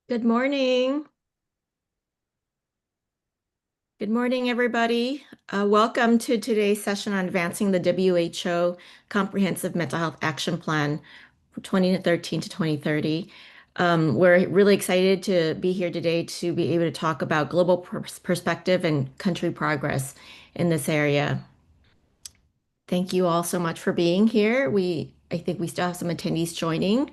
Good morning. Good morning, everybody. Welcome to today's session on advancing the WHO Comprehensive Mental Health Action Plan for 2013 to 2030. We're really excited to be here today to be able to talk about global perspective and country progress in this area. Thank you all so much for being here. I think we still have some attendees joining.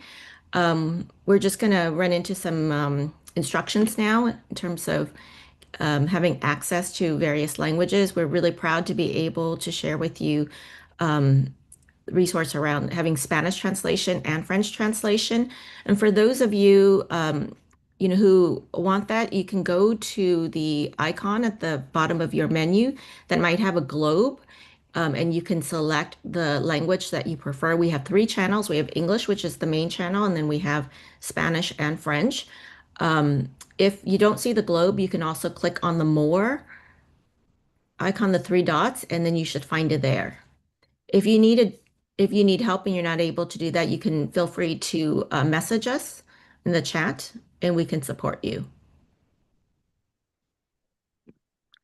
We're just going to run into some instructions now in terms of having access to various languages. We're really proud to be able to share with you resource around having Spanish translation and French translation. And for those of you, who want that, you can go to the icon at the bottom of your menu that might have a globe. And you can select the language that you prefer. We have three channels. We have English, which is the main channel, and then we have Spanish and French. If you don't see the globe, you can also click on the more icon, the three dots, and then you should find it there. If you need help and you're not able to do that, you can feel free to message us in the chat and we can support you.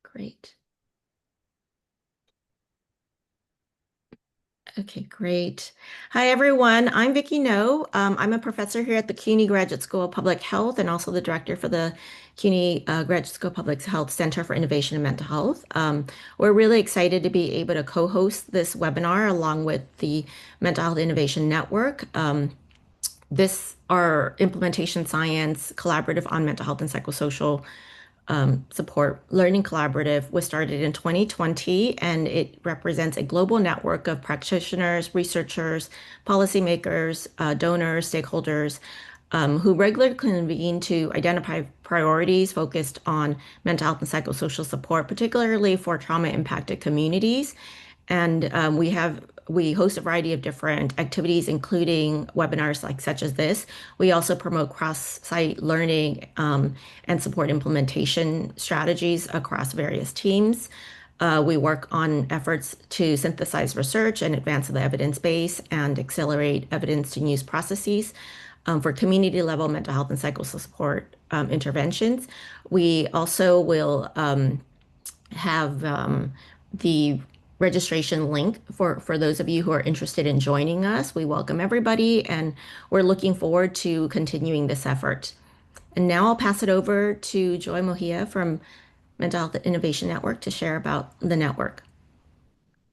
Great. Okay, great. Hi, everyone. I'm Vicki No. I'm a professor here at the CUNY Graduate School of Public Health and also the director for the CUNY Graduate School of Public Health Center for Innovation and Mental Health. We're really excited to be able to co-host this webinar along with the Mental Health Innovation Network. Our implementation science collaborative on mental health and psychosocial support learning collaborative was started in 2020, and it represents a global network of practitioners, researchers, policymakers, donors, stakeholders who regularly convene to identify priorities focused on mental health and psychosocial support, particularly for trauma-impacted communities. And we host a variety of different activities, including webinars such as this. We also promote cross-site learning and support implementation strategies across various teams. We work on efforts to synthesize research and advance the evidence base and accelerate evidence to use processes for community level mental health and psychosocial support interventions. We also will have the registration link for those of you who are interested in joining us. We welcome everybody, and we're looking forward to continuing this effort. And now I'll pass it over to Joy Mohia from Mental Health Innovation Network to share about the network.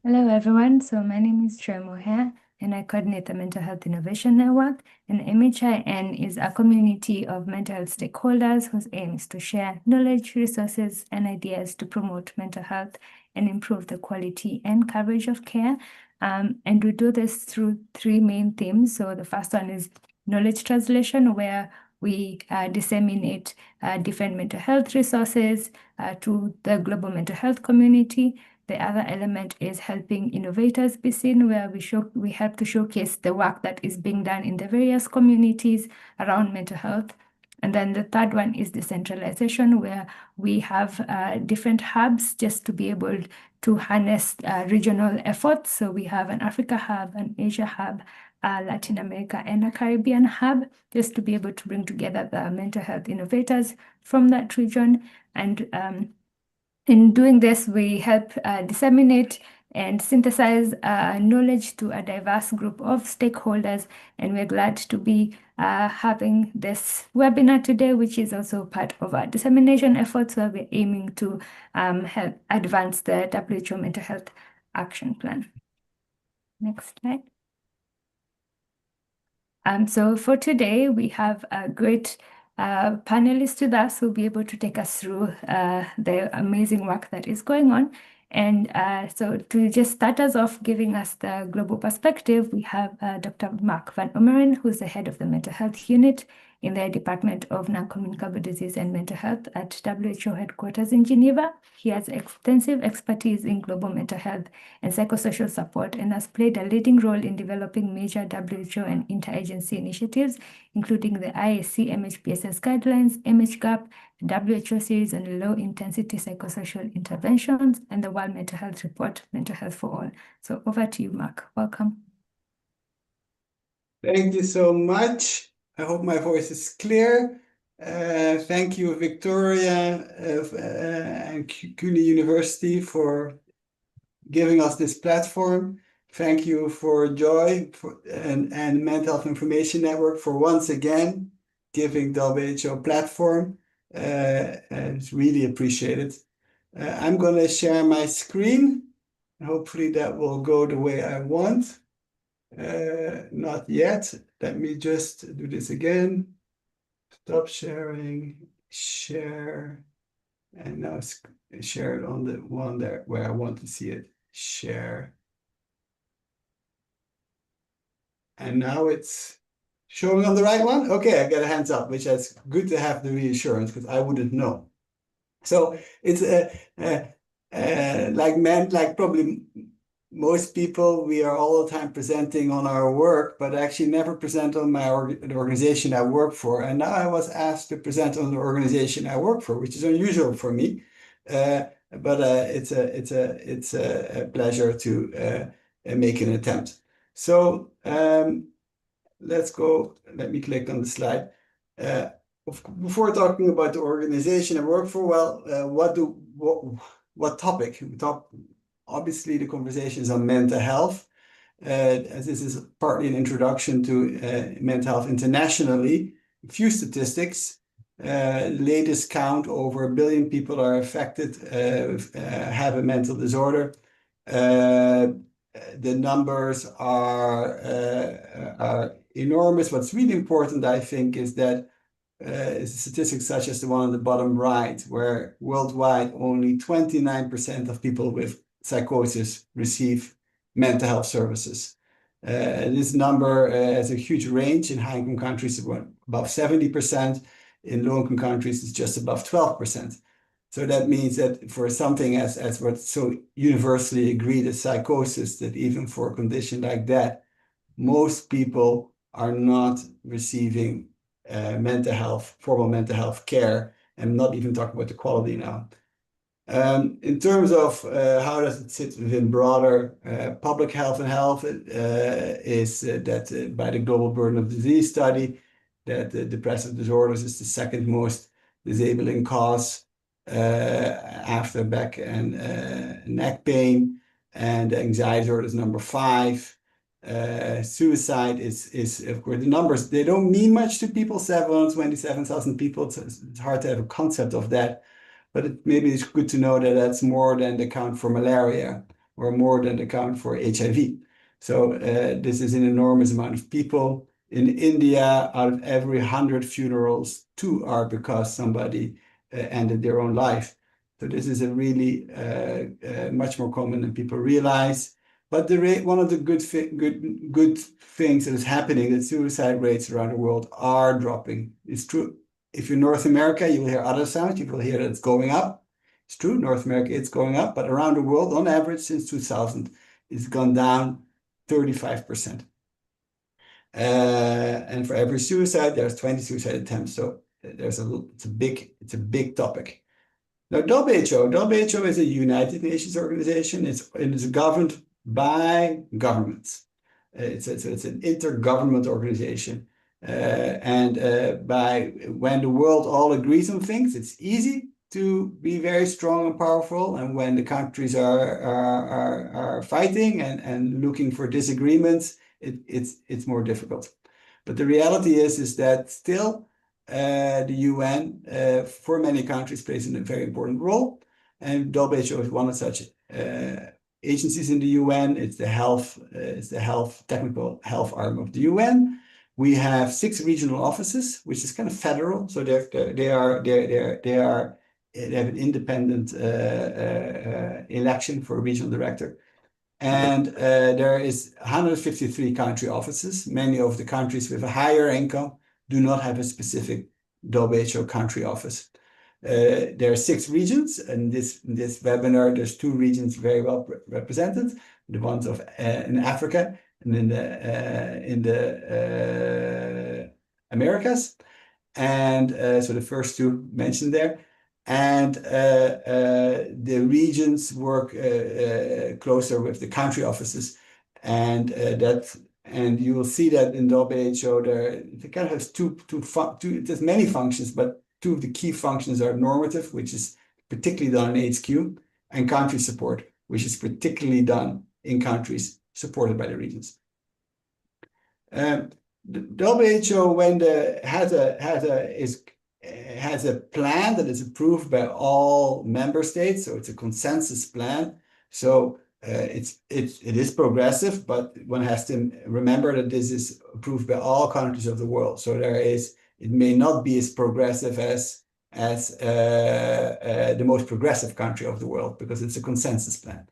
Hello, everyone. So my name is Joy Mohia, and I coordinate the Mental Health Innovation Network. And MHIN is a community of mental health stakeholders whose aim is to share knowledge, resources, and ideas to promote mental health and improve the quality and coverage of care. And we do this through three main themes. So the first one is knowledge translation, where we disseminate different mental health resources to the global mental health community. The other element is helping innovators be seen, where we help to showcase the work that is being done in the various communities around mental health. And then the third one is decentralization, where we have different hubs just to be able to harness regional efforts. So we have an Africa hub, an Asia hub, Latin America, and a Caribbean hub, just to be able to bring together the mental health innovators from that region. And in doing this, we help disseminate and synthesize knowledge to a diverse group of stakeholders. And we're glad to be having this webinar today, which is also part of our dissemination efforts, where we're aiming to help advance the WHO Mental Health Action Plan. Next slide. So for today, we have a great panelists with us who will be able to take us through the amazing work that is going on. And so to just start us off, giving us the global perspective, we have Dr. Mark van Ommeren, who's the head of the mental health unit in the Department of Non-Communicable Disease and Mental Health at WHO headquarters in Geneva. He has extensive expertise in global mental health and psychosocial support and has played a leading role in developing major WHO and interagency initiatives, including the IAC MHPSS guidelines, MHGAP, the WHO series on low-intensity psychosocial interventions, and the World Mental Health Report, Mental Health for All. So over to you, Mark. Welcome. Thank you so much. I hope my voice is clear. Thank you, Victoria and CUNY University for giving us this platform. Thank you for Joy and Mental Health Information Network for once again giving WHO platform. It's really appreciated. I'm going to share my screen. Hopefully that will go the way I want. Not yet. Let me just do this again. Stop sharing, share, and now share it on the one there where I want to see it. Share. And now it's showing on the right one. Okay, I got a hands up, which is good to have the reassurance because I wouldn't know. So it's like probably most people, we are all the time presenting on our work, but actually never present on the organization I work for. And now I was asked to present on the organization I work for, which is unusual for me. But it's a pleasure to make an attempt. So let's go. Let me click on the slide. Before talking about the organization I work for, well, what topic? Obviously, the conversation is on mental health. As this is partly an introduction to mental health internationally. A few statistics. Latest count, over 1 billion people are affected, have a mental disorder. The numbers are enormous. What's really important, I think, is that statistics such as the one on the bottom right, where worldwide only 29% of people with psychosis receive mental health services. This number has a huge range. In high-income countries, above 70%. In low-income countries, it's just above 12%. So that means that for something as what's so universally agreed as psychosis, that even for a condition like that, most people are not receiving formal mental health care, and not even talking about the quality now. In terms of how does it sit within broader public health and health, is that by the Global Burden of Disease study, that depressive disorders is the second most disabling cause after back and neck pain, and anxiety disorder is number 5. Suicide is of course, the numbers, they don't mean much to people. 727,000 people. It's hard to have a concept of that, but maybe it's good to know that that's more than the count for malaria or more than the count for HIV. So this is an enormous amount of people. In India, out of every 100 funerals, 2 are because somebody ended their own life. So this is a really much more common than people realize. But one of the good things that is happening, that suicide rates around the world are dropping. It's true. If you're North America, you will hear other sounds. You will hear that it's going up. It's true, North America, it's going up. But around the world, on average, since 2000, it's gone down 35%. And for every suicide, there's 20 suicide attempts. So it's a big topic. Now, WHO is a United Nations organization. It's governed by governments. It's an intergovernment organization. And when the world all agrees on things, it's easy to be very strong and powerful. And when the countries are fighting and looking for disagreements, it's more difficult. But the reality is that still the UN for many countries plays a very important role, and WHO is one of such agencies in the UN. It's the technical health arm of the UN. We have 6 regional offices, which is kind of federal. So they have an independent election for a regional director. And there is 153 country offices. Many of the countries with a higher income do not have a specific WHO country office. There are 6 regions, and in this webinar, there's 2 regions very well represented. The ones in Africa and in the Americas, and so the first 2 mentioned there. And the regions work closer with the country offices, and that And you will see that in WHO, it kind of has there's many functions, but two of the key functions are normative, which is particularly done in HQ, and country support, which is particularly done in countries supported by the regions. The WHO, when has a plan that is approved by all member states, so it's a consensus plan. So it is progressive, but one has to remember that this is approved by all countries of the world. So it may not be as progressive as the most progressive country of the world, because it's a consensus plan.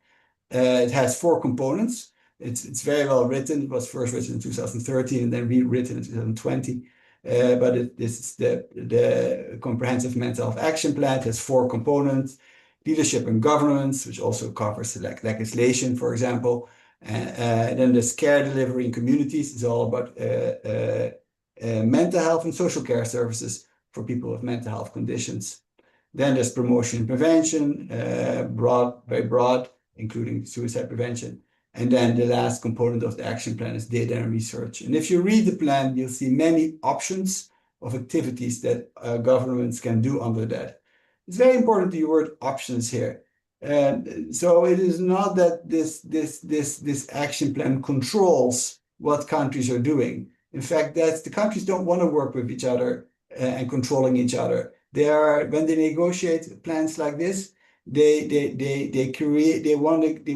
It has 4 components. It's very well written. It was first written in 2013 and then rewritten in 2020. But this is the Comprehensive Mental Health Action Plan. It has 4 components: leadership and governance, which also covers legislation, for example. Then there's care delivery in communities. It's all about mental health and social care services for people with mental health conditions. Then there's promotion and prevention, very broad, including suicide prevention. And then the last component of the action plan is data and research. And if you read the plan, you'll see many options of activities that governments can do under that. It's very important the word options here. So it is not that this action plan controls what countries are doing. In fact, the countries don't want to work with each other and controlling each other. When they negotiate plans like this, they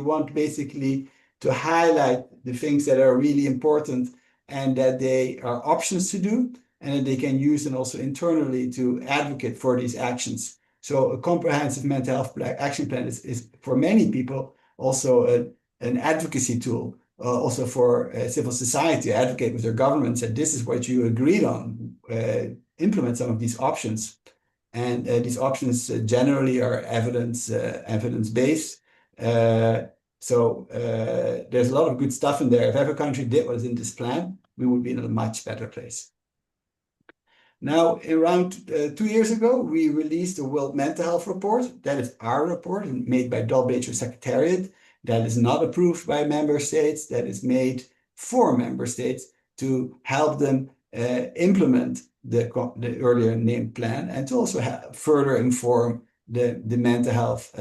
want basically to highlight the things that are really important and that they are options to do, and that they can use them also internally to advocate for these actions. So a comprehensive mental health action plan is for many people also an advocacy tool, also for civil society to advocate with their governments that this is what you agreed on, implement some of these options. And these options generally are evidence-based. So there's a lot of good stuff in there. If every country did what is in this plan, we would be in a much better place. Now, around 2 years ago, we released a World Mental Health Report. That is our report made by WHO Secretariat. That is not approved by member states. That is made for member states to help them implement the earlier named plan, and to also further inform the mental health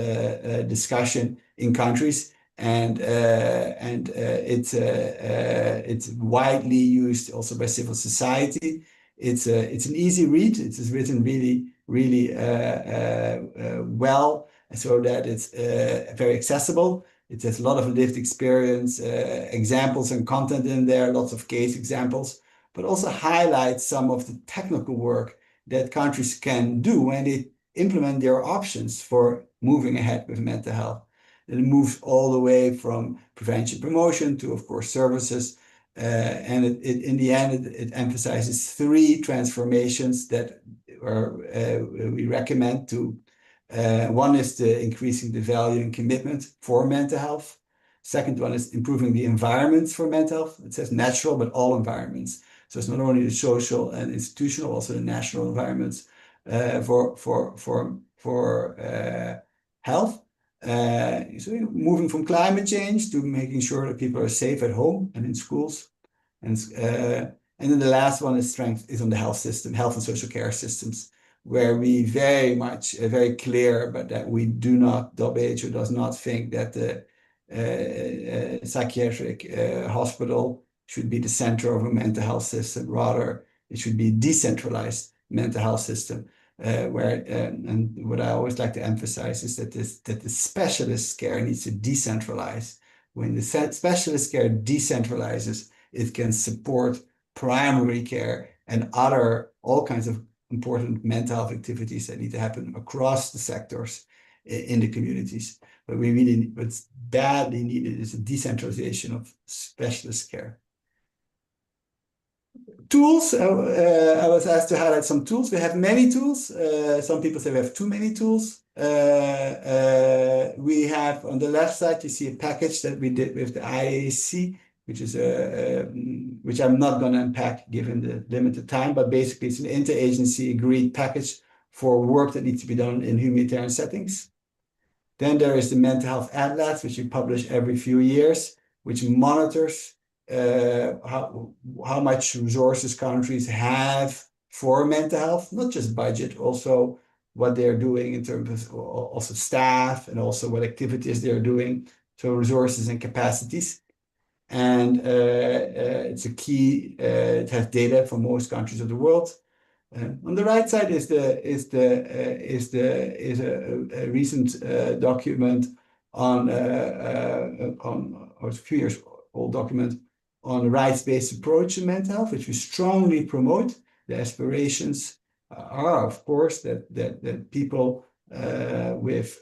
discussion in countries. And it's widely used also by civil society. It's an easy read. It is written really well, so that it's very accessible. It has a lot of lived experience, examples and content in there, lots of case examples, but also highlights some of the technical work that countries can do when they implement their options for moving ahead with mental health. It moves all the way from prevention, promotion to, of course, services. And in the end, it emphasizes 3 transformations that we recommend to. One is increasing the value and commitment for mental health. Second one is improving the environments for mental health. It says natural, but all environments. So it's not only the social and institutional, also the national environments for health. So moving from climate change to making sure that people are safe at home and in schools. And then the last one is strength is on the health system, health and social care systems, where we very clear, but that we do not, WHO does not think that the psychiatric hospital should be the center of a mental health system. Rather, it should be a decentralized mental health system. And what I always like to emphasize is that the specialist care needs to decentralize. When the specialist care decentralizes, it can support primary care and all kinds of important mental health activities that need to happen across the sectors in the communities. But what's badly needed is a decentralization of specialist care. Tools, I was asked to highlight some tools. We have many tools. Some people say we have too many tools. We have on the left side, you see a package that we did with the IAC, which I'm not going to unpack given the limited time, but basically it's an interagency agreed package for work that needs to be done in humanitarian settings. Then there is the Mental Health Atlas, which we publish every few years, which monitors how much resources countries have for mental health, not just budget, also what they're doing in terms of also staff and also what activities they're doing, so resources and capacities. And it's a key, it has data from most countries of the world. On the right side is a recent document or a few years old document on a rights-based approach to mental health, which we strongly promote. The aspirations are, of course, that people with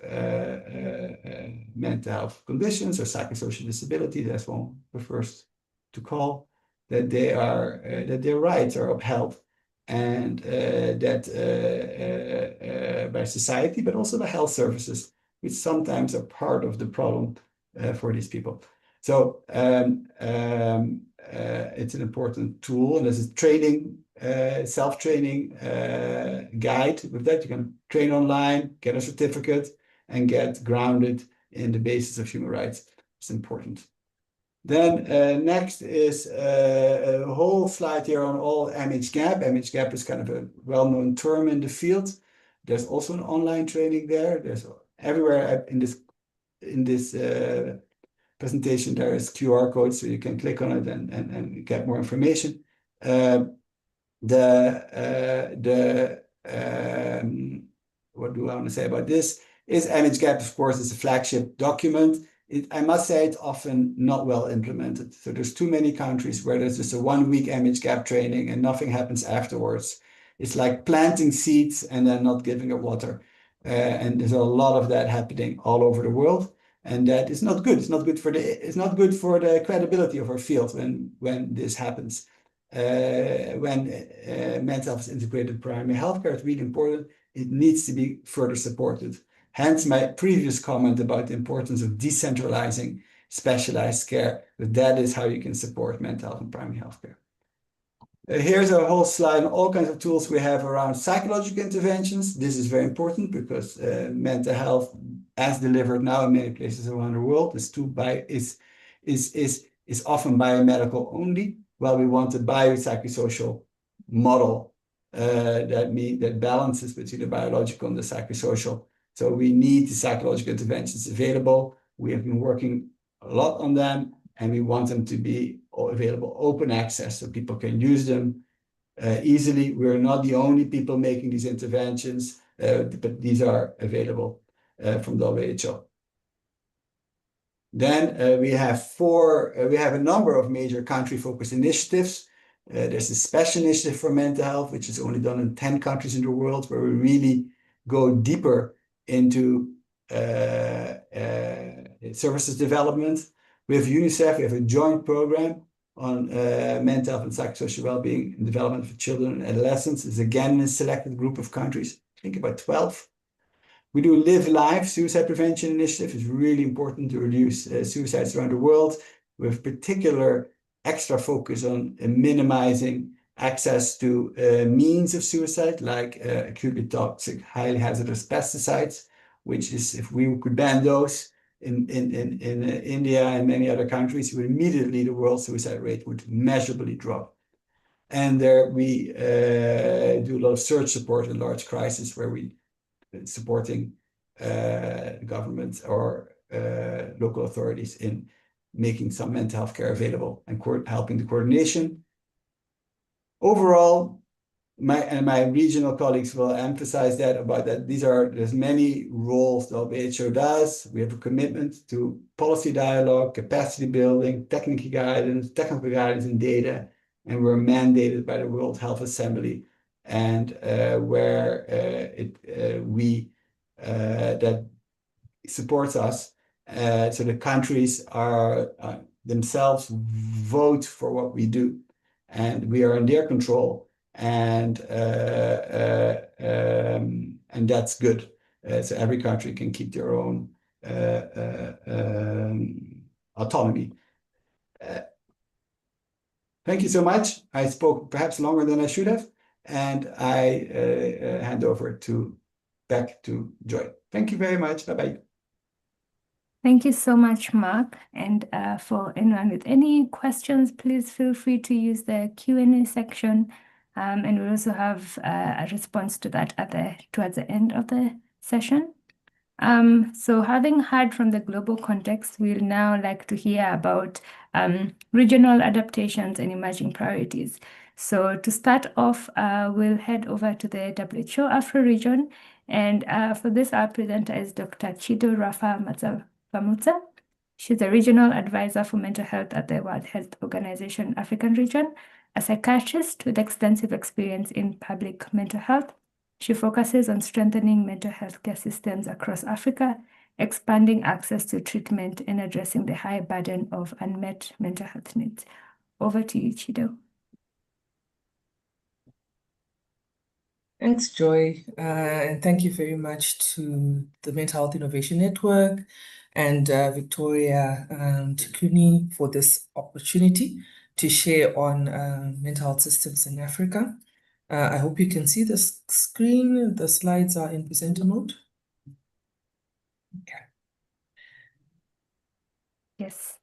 mental health conditions or psychosocial disabilities, as one prefers to call, that their rights are upheld, and that by society, but also by health services, which sometimes are part of the problem for these people. So it's an important tool, and there's a training, self-training guide. With that, you can train online, get a certificate, and get grounded in the basis of human rights. It's important. Then next is a whole slide here on all MHGAP. MHGAP is kind of a well-known term in the field. There's also an online training there. There's everywhere in this presentation, there is QR codes, so you can click on it and get more information. What do I want to say about this? Is MHGAP, of course, is a flagship document. I must say it's often not well implemented. So there's too many countries where there's just a 1 week MHGAP training and nothing happens afterwards. It's like planting seeds and then not giving it water. And there's a lot of that happening all over the world. And that is not good. It's not good for the credibility of our field when this happens. When mental health is integrated in primary healthcare, it's really important. It needs to be further supported. Hence my previous comment about the importance of decentralizing specialized care. But that is how you can support mental health in primary healthcare. Here's a whole slide on all kinds of tools we have around psychological interventions. This is very important because mental health, as delivered now in many places around the world, is often biomedical only, while we want a biopsychosocial model that balances between the biological and the psychosocial. So we need the psychological interventions available. We have been working a lot on them, and we want them to be available open access so people can use them easily. We're not the only people making these interventions, but these are available from WHO. Then we have a number of major country-focused initiatives. There's a special initiative for mental health, which is only done in 10 countries in the world, where we really go deeper into services development. We have UNICEF, we have a joint program on mental health and psychosocial well-being and development for children and adolescents. It's again a selected group of countries, I think about 12. We do Live Life suicide prevention initiative. It's really important to reduce suicides around the world, with particular extra focus on minimizing access to means of suicide, like acutely toxic, highly hazardous pesticides, which is, if we could ban those in India and many other countries, immediately the world suicide rate would measurably drop. And there we do a lot of search support in large crises, where we supporting governments or local authorities in making some mental health care available and helping the coordination. Overall, my regional colleagues will emphasize there's many roles the WHO does. We have a commitment to policy dialogue, capacity building, technical guidance and data, and we're mandated by the World Health Assembly, and that supports us. So the countries are themselves vote for what we do, and we are in their control. And that's good. So every country can keep their own autonomy. Thank you so much. I spoke perhaps longer than I should have, and I hand over back to Joy. Thank you very much. Bye-bye. Thank you so much, Mark. And for anyone with any questions, please feel free to use the Q&A section. And we'll also have a response to that towards the end of the session. So having heard from the global context, we'll now like to hear about regional adaptations and emerging priorities. So to start off, we'll head over to the WHO AFRO region. And for this, our presenter is Dr. Chido Rafa Matsavamutsa. She's a regional advisor for mental health at the World Health Organization African region, a psychiatrist with extensive experience in public mental health. She focuses on strengthening mental health care systems across Africa, expanding access to treatment, and addressing the high burden of unmet mental health needs. Over to you, Chido. Thanks, Joy, and thank you very much to the Mental Health Innovation Network and Victoria Tikuni for this opportunity to share on mental health systems in Africa. I hope you can see the screen. The slides are in presenter mode. Okay. Yes.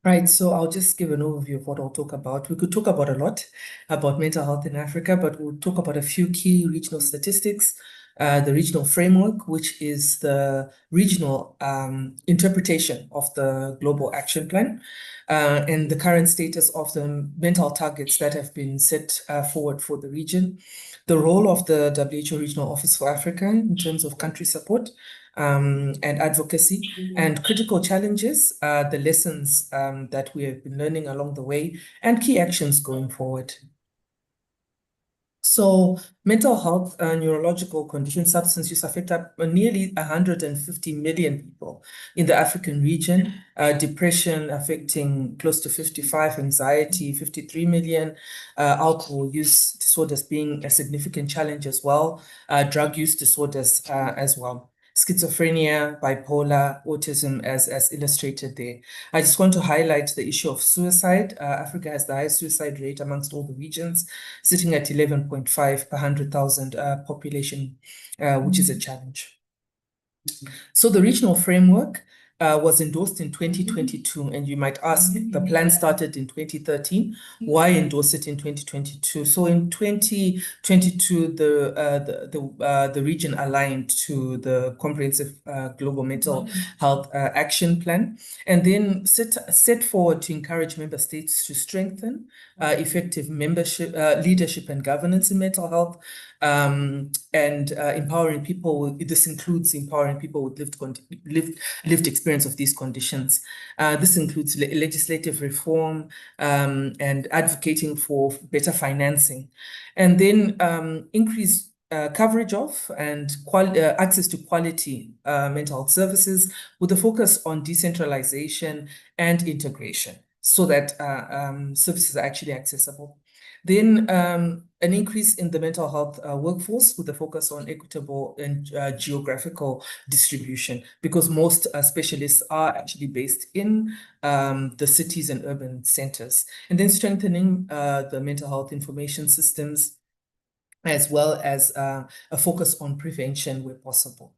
Right, so I'll just give an overview of what I'll talk about. We could talk about a lot about mental health in Africa, but we'll talk about a few key regional statistics, the regional framework, which is the regional interpretation of the Global Action Plan, and the current status of the mental health targets that have been set forward for the region, the role of the WHO Regional Office for Africa in terms of country support, and advocacy, and critical challenges, the lessons that we have been learning along the way, and key actions going forward. So mental health, neurological conditions, substance use affect nearly 150 million people in the African region. Depression affecting close to 55, anxiety 53 million, alcohol use disorders being a significant challenge as well, drug use disorders as well. Schizophrenia, bipolar, autism, as illustrated there. I just want to highlight the issue of suicide. Africa has the highest suicide rate amongst all the regions, sitting at 11.5 per 100,000 population, which is a challenge. So the regional framework was endorsed in 2022, and you might ask, the plan started in 2013. Why endorse it in 2022? So in 2022, the region aligned to the comprehensive global mental health action plan, and then set forward to encourage member states to strengthen effective membership, leadership, and governance in mental health. And empowering people. This includes empowering people with lived experience of these conditions. This includes legislative reform and advocating for better financing, and then increase coverage of and access to quality mental health services with a focus on decentralization and integration so that services are actually accessible. Then an increase in the mental health workforce with a focus on equitable and geographical distribution, because most specialists are actually based in the cities and urban centers. And then strengthening the mental health information systems, as well as a focus on prevention where possible.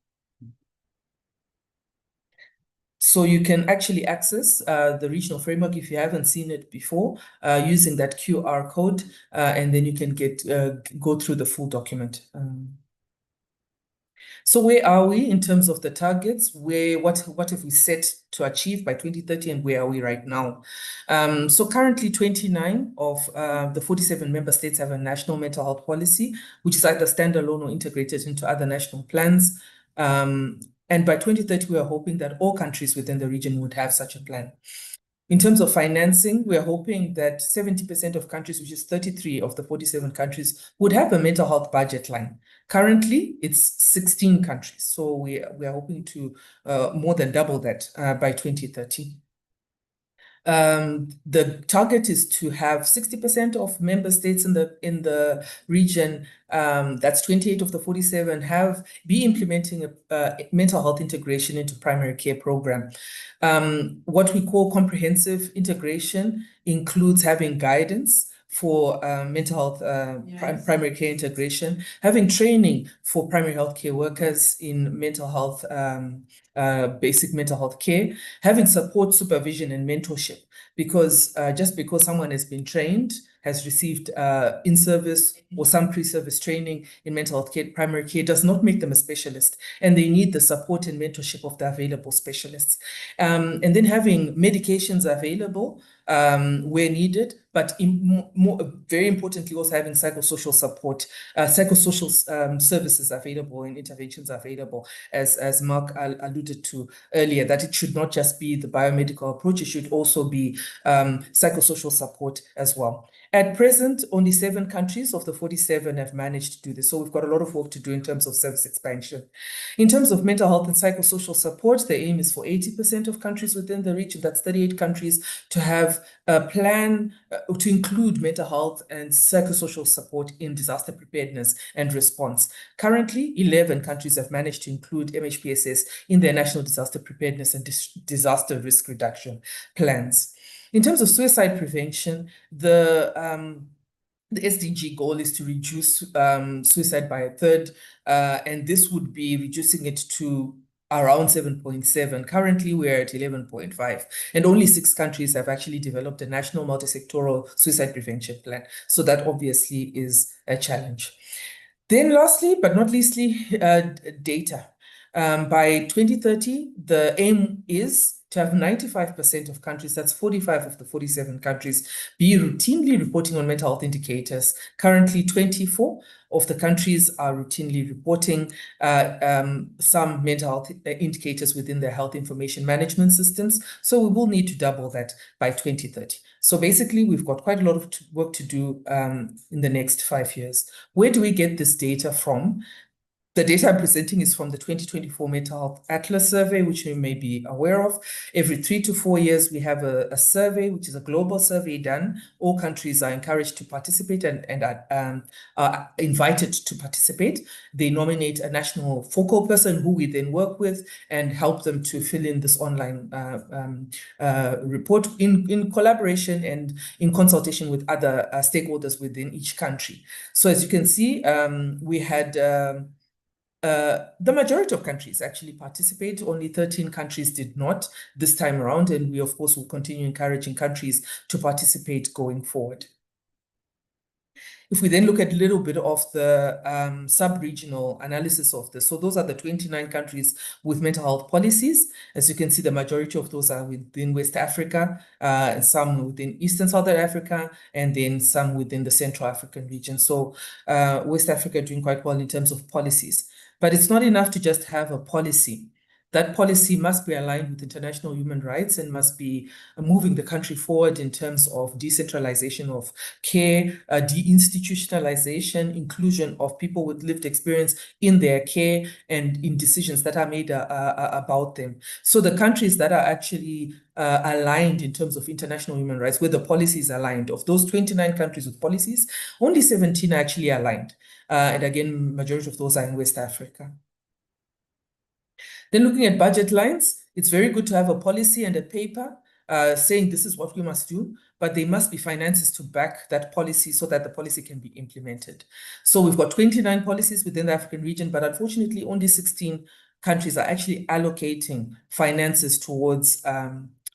So you can actually access the regional framework if you haven't seen it before, using that QR code, and then you can go through the full document. So where are we in terms of the targets? What have we set to achieve by 2030, and where are we right now? So currently 29 of the 47 member states have a national mental health policy, which is either standalone or integrated into other national plans. And by 2030, we are hoping that all countries within the region would have such a plan. In terms of financing, we are hoping that 70% of countries, which is 33 of the 47 countries, would have a mental health budget line. Currently, it's 16 countries. So we are hoping to more than double that by 2030. The target is to have 60% of member states in the region, that's 28 of the 47, be implementing a mental health integration into primary care program. What we call comprehensive integration includes having guidance for mental health primary care integration, having training for primary health care workers in mental health, basic mental health care, having support, supervision, and mentorship. Because just because someone has been trained, has received in-service or some pre-service training in mental health care, primary care, does not make them a specialist, and they need the support and mentorship of the available specialists. And then having medications available where needed, but very importantly, also having psychosocial support, psychosocial services available and interventions available, as Mark alluded to earlier, that it should not just be the biomedical approach, it should also be psychosocial support as well. At present, only 7 countries of the 47 have managed to do this. So we've got a lot of work to do in terms of service expansion. In terms of mental health and psychosocial support, the aim is for 80% of countries within the region, that's 38 countries, to have a plan to include mental health and psychosocial support in disaster preparedness and response. Currently, 11 countries have managed to include MHPSS in their national disaster preparedness and disaster risk reduction plans. In terms of suicide prevention, the SDG goal is to reduce suicide by 1/3, and this would be reducing it to around 7.7. Currently, we're at 11.5, and only 6 countries have actually developed a national multi-sectoral suicide prevention plan. So that obviously is a challenge. Then lastly, but not leastly, data. By 2030, the aim is to have 95% of countries, that's 45 of the 47 countries, be routinely reporting on mental health indicators. Currently, 24 of the countries are routinely reporting some mental health indicators within their health information management systems. So we will need to double that by 2030. So basically, we've got quite a lot of work to do in the next 5 years. Where do we get this data from? The data I'm presenting is from the 2024 Mental Health Atlas survey, which you may be aware of. Every 3 to 4 years, we have a survey, which is a global survey done. All countries are encouraged to participate and are invited to participate. They nominate a national focal person who we then work with and help them to fill in this online report in collaboration and in consultation with other stakeholders within each country. So as you can see, we had the majority of countries actually participate. Only 13 countries did not this time around, and we, of course, will continue encouraging countries to participate going forward. If we then look at a little bit of the sub-regional analysis of this, so those are the 29 countries with mental health policies. As you can see, the majority of those are within West Africa, some within Eastern Southern Africa, and then some within the Central African region. So West Africa doing quite well in terms of policies. But it's not enough to just have a policy. That policy must be aligned with international human rights and must be moving the country forward in terms of decentralization of care, deinstitutionalization, inclusion of people with lived experience in their care and in decisions that are made about them. So the countries that are actually aligned in terms of international human rights, where the policy is aligned, of those 29 countries with policies, only 17 are actually aligned. And again, majority of those are in West Africa. Then looking at budget lines, it's very good to have a policy and a paper saying this is what we must do, but there must be finances to back that policy so that the policy can be implemented. So we've got 29 policies within the African region, but unfortunately only 16 countries are actually allocating finances towards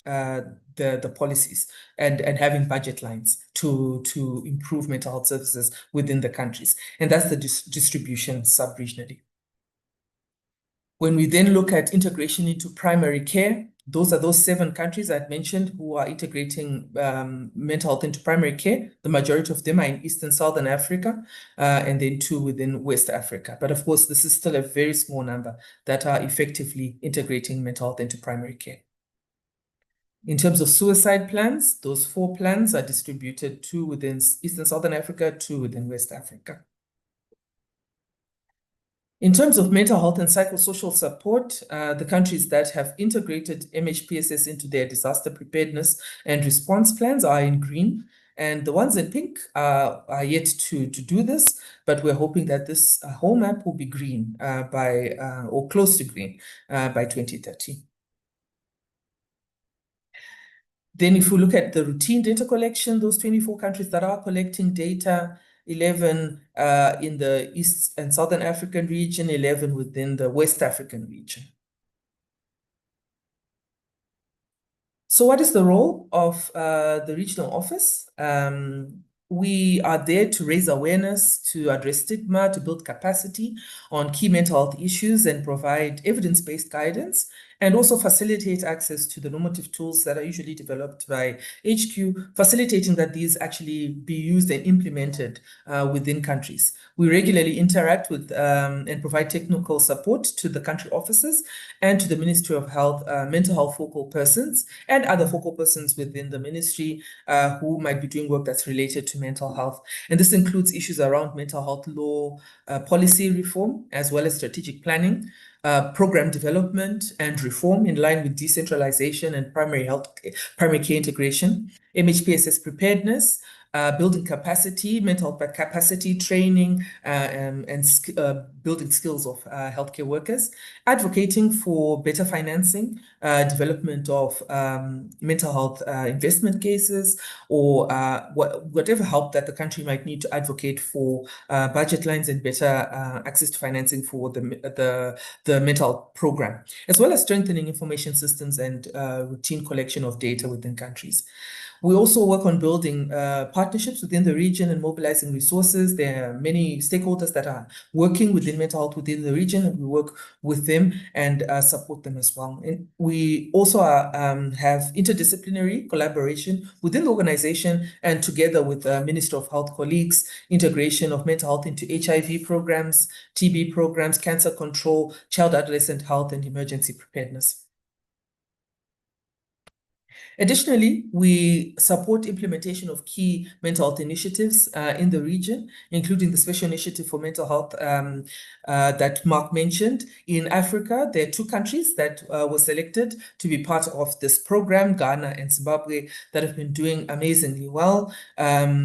the policies and having budget lines to improve mental health services within the countries. And that's the distribution sub-regionally. When we then look at integration into primary care, those are those 7 countries I'd mentioned who are integrating mental health into primary care. The majority of them are in Eastern Southern Africa, and then 2 within West Africa. But of course, this is still a very small number that are effectively integrating mental health into primary care. In terms of suicide plans, those 4 plans are distributed, 2 within Eastern Southern Africa, 2 within West Africa. In terms of mental health and psychosocial support, the countries that have integrated MHPSS into their disaster preparedness and response plans are in green, and the ones in pink are yet to do this, but we're hoping that this whole map will be green or close to green by 2030. Then if we look at the routine data collection, those 24 countries that are collecting data, 11 in the East and Southern African region, 11 within the West African region. So what is the role of the regional office? We are there to raise awareness, to address stigma, to build capacity on key mental health issues and provide evidence-based guidance, and also facilitate access to the normative tools that are usually developed by HQ, facilitating that these actually be used and implemented within countries. We regularly interact with and provide technical support to the country offices and to the Ministry of Health, mental health focal persons, and other focal persons within the ministry who might be doing work that's related to mental health. And this includes issues around mental health law, policy reform, as well as strategic planning, program development and reform in line with decentralization and primary care integration, MHPSS preparedness, building capacity, mental health capacity training, and building skills of healthcare workers, advocating for better financing, development of mental health investment cases, or whatever help that the country might need to advocate for budget lines and better access to financing for the mental health program, as well as strengthening information systems and routine collection of data within countries. We also work on building partnerships within the region and mobilizing resources. There are many stakeholders that are working within mental health within the region, and we work with them and support them as well. And we also have interdisciplinary collaboration within the organization and together with Minister of Health colleagues, integration of mental health into HIV programs, TB programs, cancer control, child adolescent health, and emergency preparedness. Additionally, we support implementation of key mental health initiatives in the region, including the Special Initiative for Mental Health that Mark mentioned. In Africa, there are 2 countries that were selected to be part of this program, Ghana and Zimbabwe, that have been doing amazingly well.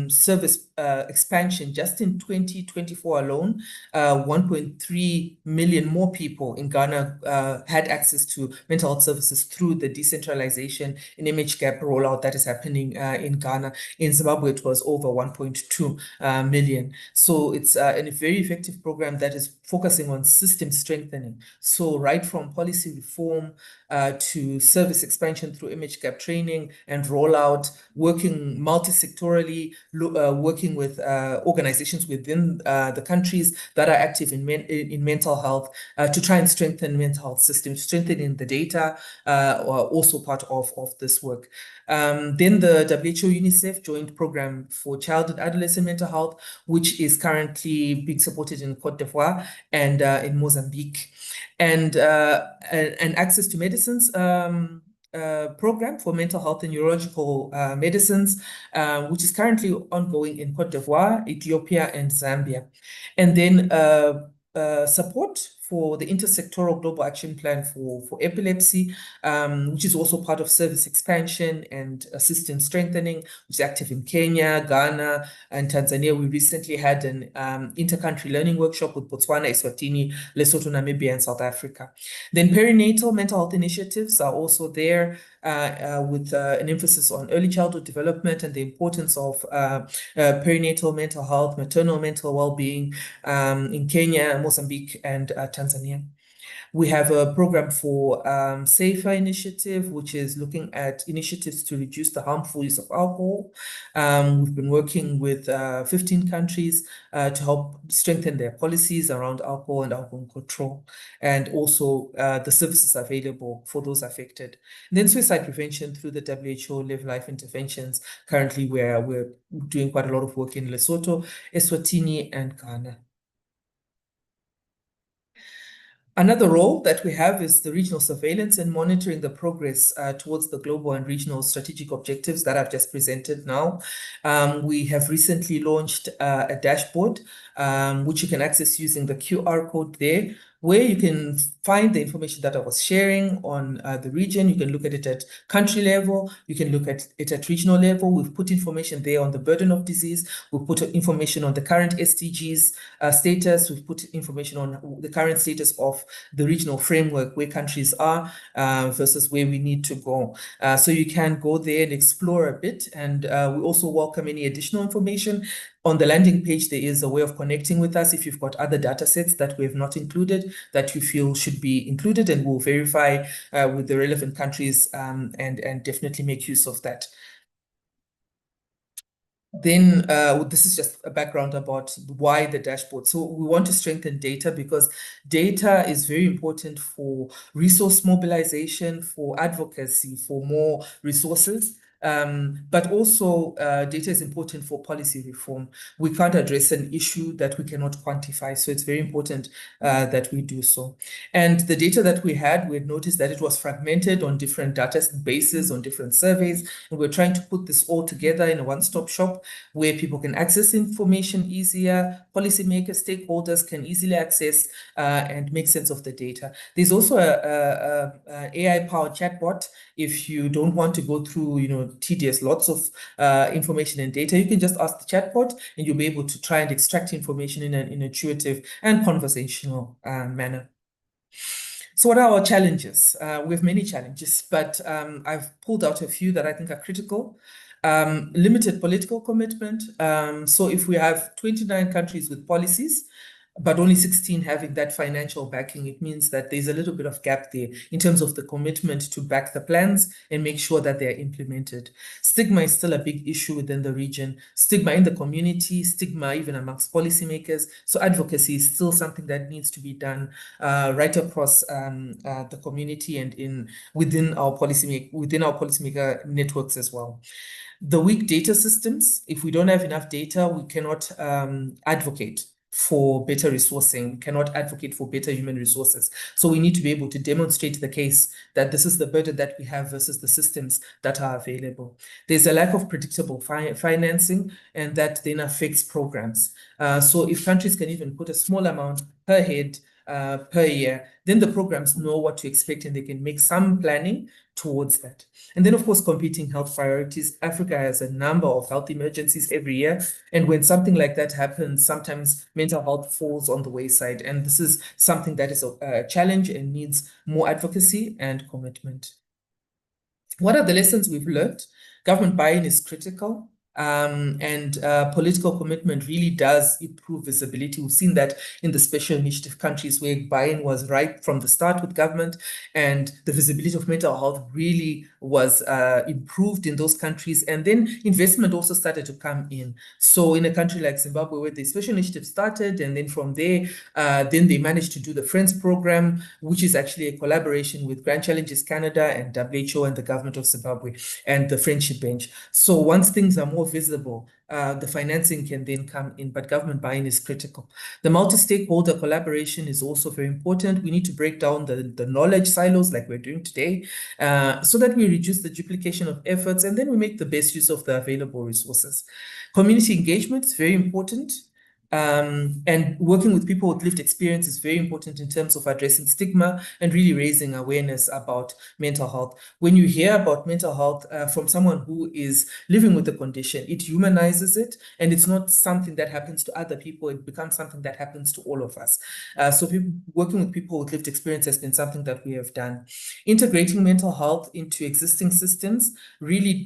Service expansion just in 2024 alone, 1.3 million more people in Ghana had access to mental health services through the decentralization in MHGAP rollout that is happening in Ghana. In Zimbabwe, it was over 1.2 million. So it's a very effective program that is focusing on system strengthening. So right from policy reform to service expansion through MHGAP training and rollout, working multi-sectorally, working with organizations within the countries that are active in mental health to try and strengthen mental health systems, strengthening the data, are also part of this work. Then the WHO UNICEF Joint Program for Child and Adolescent Mental Health, which is currently being supported in Côte d'Ivoire and in Mozambique. And access to medicines program for mental health and neurological medicines, which is currently ongoing in Côte d'Ivoire, Ethiopia, and Zambia. And then support for the intersectoral global action plan for epilepsy, which is also part of service expansion and system strengthening, which is active in Kenya, Ghana, and Tanzania. We recently had an inter-country learning workshop with Botswana, Eswatini, Lesotho, Namibia, and South Africa. Then perinatal mental health initiatives are also there with an emphasis on early childhood development and the importance of perinatal mental health, maternal mental well-being in Kenya, Mozambique, and Tanzania. We have a program for SAFER initiative, which is looking at initiatives to reduce the harmful use of alcohol. We've been working with 15 countries to help strengthen their policies around alcohol and alcohol control, and also the services available for those affected. And then suicide prevention through the WHO Live Life interventions, currently where we're doing quite a lot of work in Lesotho, Eswatini, and Ghana. Another role that we have is the regional surveillance and monitoring the progress towards the global and regional strategic objectives that I've just presented now. We have recently launched a dashboard, which you can access using the QR code there, where you can find the information that I was sharing on the region. You can look at it at country level. You can look at it at regional level. We've put information there on the burden of disease. We've put information on the current SDGs status. We've put information on the current status of the regional framework, where countries are versus where we need to go. So you can go there and explore a bit. And we also welcome any additional information. On the landing page, there is a way of connecting with us if you've got other data sets that we have not included that you feel should be included, and we'll verify with the relevant countries and definitely make use of that. Then this is just a background about why the dashboard. So we want to strengthen data because data is very important for resource mobilization, for advocacy, for more resources. But also data is important for policy reform. We can't address an issue that we cannot quantify, so it's very important that we do so. And the data that we had noticed that it was fragmented on different databases, on different surveys, and we're trying to put this all together in a one-stop shop where people can access information easier, policymakers, stakeholders can easily access and make sense of the data. There's also a AI-powered chatbot. If you don't want to go through, tedious lots of information and data, you can just ask the chatbot and you'll be able to try and extract information in an intuitive and conversational manner. So what are our challenges? We have many challenges, but I've pulled out a few that I think are critical. Limited political commitment. So if we have 29 countries with policies, but only 16 having that financial backing, it means that there's a little bit of gap there in terms of the commitment to back the plans and make sure that they're implemented. Stigma is still a big issue within the region. Stigma in the community, stigma even amongst policymakers. So advocacy is still something that needs to be done right across the community and within our policymaker networks as well. The weak data systems, if we don't have enough data, we cannot advocate for better resourcing, cannot advocate for better human resources. So we need to be able to demonstrate the case that this is the burden that we have versus the systems that are available. There's a lack of predictable financing, and that then affects programs. So if countries can even put a small amount per head per year, then the programs know what to expect and they can make some planning towards that. And then, of course, competing health priorities. Africa has a number of health emergencies every year. And when something like that happens, sometimes mental health falls on the wayside. And this is something that is a challenge and needs more advocacy and commitment. What are the lessons we've learned? Government buy-in is critical. And political commitment really does improve visibility. We've seen that in the special initiative countries where buy-in was right from the start with government, and the visibility of mental health really was improved in those countries. And then investment also started to come in. So in a country like Zimbabwe, where the special initiative started, and then from there, then they managed to do the Friends program, which is actually a collaboration with Grand Challenges Canada and WHO and the government of Zimbabwe and the Friendship Bench. So once things are more visible, the financing can then come in, but government buy-in is critical. The multi-stakeholder collaboration is also very important. We need to break down the knowledge silos like we're doing today, so that we reduce the duplication of efforts, and then we make the best use of the available resources. Community engagement is very important. And working with people with lived experience is very important in terms of addressing stigma and really raising awareness about mental health. When you hear about mental health from someone who is living with the condition, it humanizes it, and it's not something that happens to other people. It becomes something that happens to all of us. So working with people with lived experience has been something that we have done. Integrating mental health into existing systems really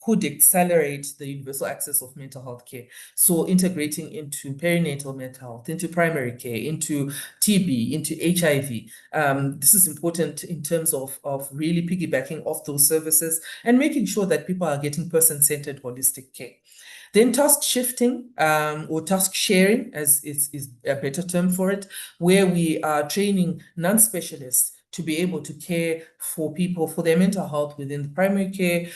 could accelerate the universal access of mental health care. So integrating into perinatal mental health, into primary care, into TB, into HIV. This is important in terms of really piggybacking off those services and making sure that people are getting person-centered holistic care. Then task shifting or task sharing, as is a better term for it, where we are training non-specialists to be able to care for people for their mental health within the primary care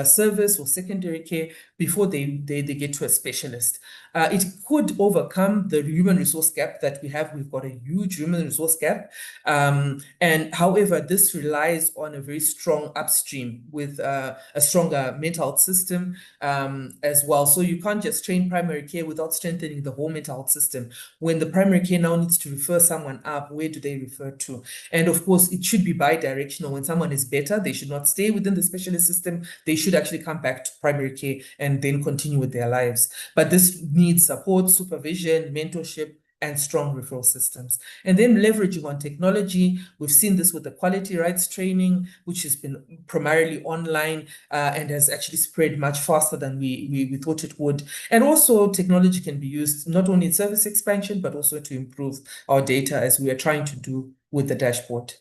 service or secondary care before they get to a specialist. It could overcome the human resource gap that we have. We've got a huge human resource gap. And however, this relies on a very strong upstream with a stronger mental health system as well. So you can't just train primary care without strengthening the whole mental health system. When the primary care now needs to refer someone up, where do they refer to? And of course, it should be bi-directional. When someone is better, they should not stay within the specialist system. They should actually come back to primary care and then continue with their lives. But this needs support, supervision, mentorship, and strong referral systems. And then leveraging on technology. We've seen this with the quality rights training, which has been primarily online and has actually spread much faster than we thought it would. And also technology can be used not only in service expansion, but also to improve our data, as we are trying to do with the dashboard.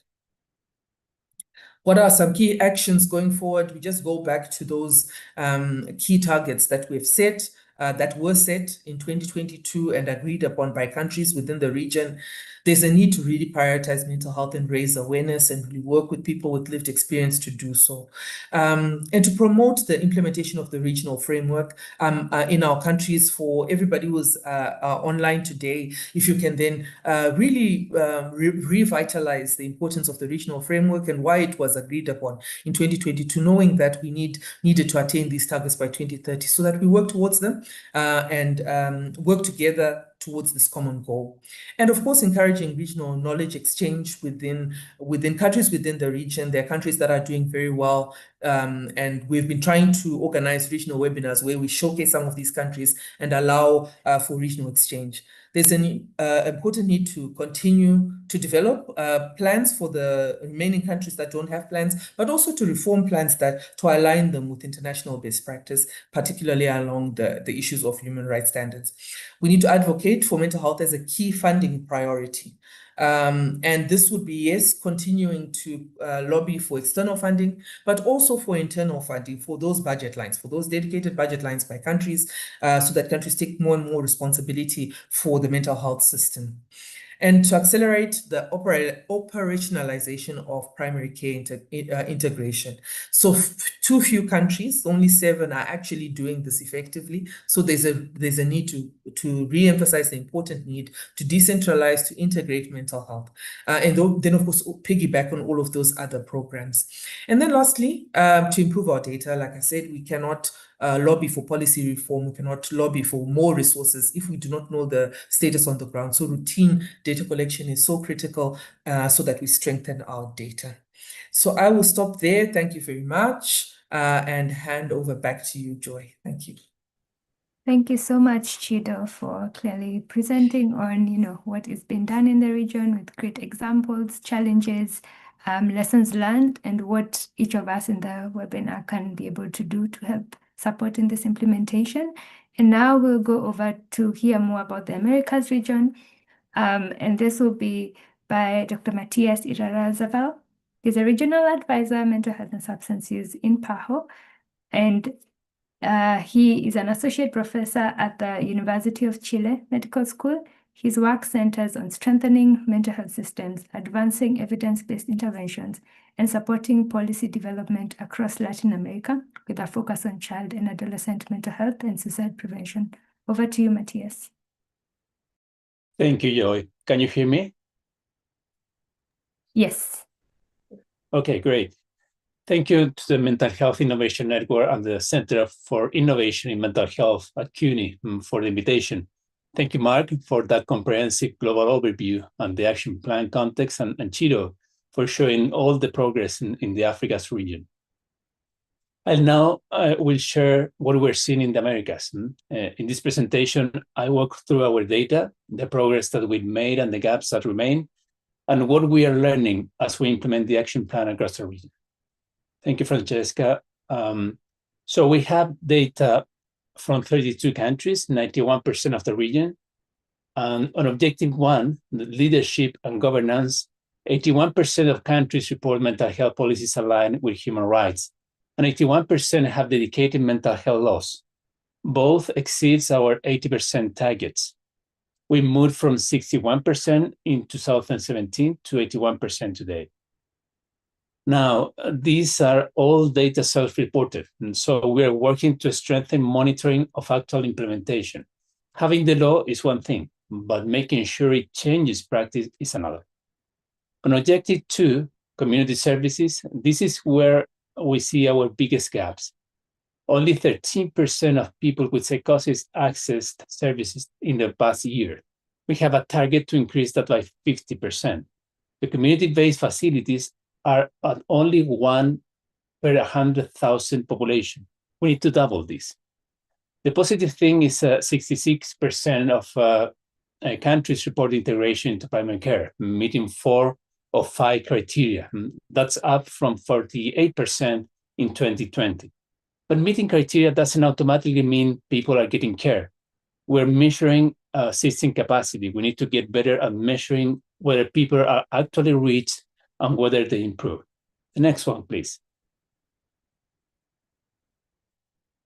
What are some key actions going forward? We just go back to those key targets that we've set, that were set in 2022 and agreed upon by countries within the region. There's a need to really prioritize mental health and raise awareness and really work with people with lived experience to do so. And to promote the implementation of the regional framework in our countries. For everybody who's online today, if you can then really revitalize the importance of the regional framework and why it was agreed upon in 2022, knowing that we needed to attain these targets by 2030, so that we work towards them and work together towards this common goal. And of course, encouraging regional knowledge exchange within countries within the region. There are countries that are doing very well, and we've been trying to organize regional webinars where we showcase some of these countries and allow for regional exchange. There's an important need to continue to develop plans for the remaining countries that don't have plans, but also to reform plans to align them with international best practice, particularly along the issues of human rights standards. We need to advocate for mental health as a key funding priority. And this would be, yes, continuing to lobby for external funding, but also for internal funding for those budget lines, for those dedicated budget lines by countries, so that countries take more and more responsibility for the mental health system. And to accelerate the operationalization of primary care integration. So too few countries, only 7, are actually doing this effectively. So there's a need to re-emphasize the important need to decentralize, to integrate mental health, and then of course piggyback on all of those other programs. And then lastly, to improve our data. Like I said, we cannot lobby for policy reform. We cannot lobby for more resources if we do not know the status on the ground. So routine data collection is so critical so that we strengthen our data. So I will stop there. Thank you very much and hand over back to you, Joy. Thank you. Thank you so much, Chido, for clearly presenting on, what is being done in the region with great examples, challenges, lessons learned, and what each of us in the webinar can be able to do to help support in this implementation. And now we'll go over to hear more about the Americas region. And this will be by Dr. Matthias Irarrázaval. He's a regional advisor, mental health and substance use in PAHO. And he is an associate professor at the University of Chile Medical School. His work centers on strengthening mental health systems, advancing evidence-based interventions, and supporting policy development across Latin America with a focus on child and adolescent mental health and suicide prevention. Over to you, Matthias. Thank you, Joy. Can you hear me? Yes. Okay, great. Thank you to the Mental Health Innovation Network and the Center for Innovation in Mental Health at CUNY for the invitation. Thank you, Mark, for that comprehensive global overview and the action plan context, and Chido for showing all the progress in the Africa's region. And now I will share what we're seeing in the Americas. In this presentation, I walk through our data, the progress that we've made and the gaps that remain, and what we are learning as we implement the action plan across the region. Thank you, Francesca. So we have data from 32 countries, 91% of the region. And on objective 1, the leadership and governance, 81% of countries report mental health policies aligned with human rights, and 81% have dedicated mental health laws. Both exceeds our 80% targets. We moved from 61% in 2017 to 81% today. Now, these are all data self-reported, and so we are working to strengthen monitoring of actual implementation. Having the law is one thing, but making sure it changes practice is another. On objective 2, community services, this is where we see our biggest gaps. Only 13% of people with psychosis accessed services in the past year. We have a target to increase that by 50%. The community-based facilities are at only 1 per 100,000 population. We need to double this. The positive thing is 66% of countries report integration into primary care, meeting 4 of 5 criteria. That's up from 48% in 2020. But meeting criteria doesn't automatically mean people are getting care. We're measuring system capacity. We need to get better at measuring whether people are actually reached and whether they improve. The next one, please.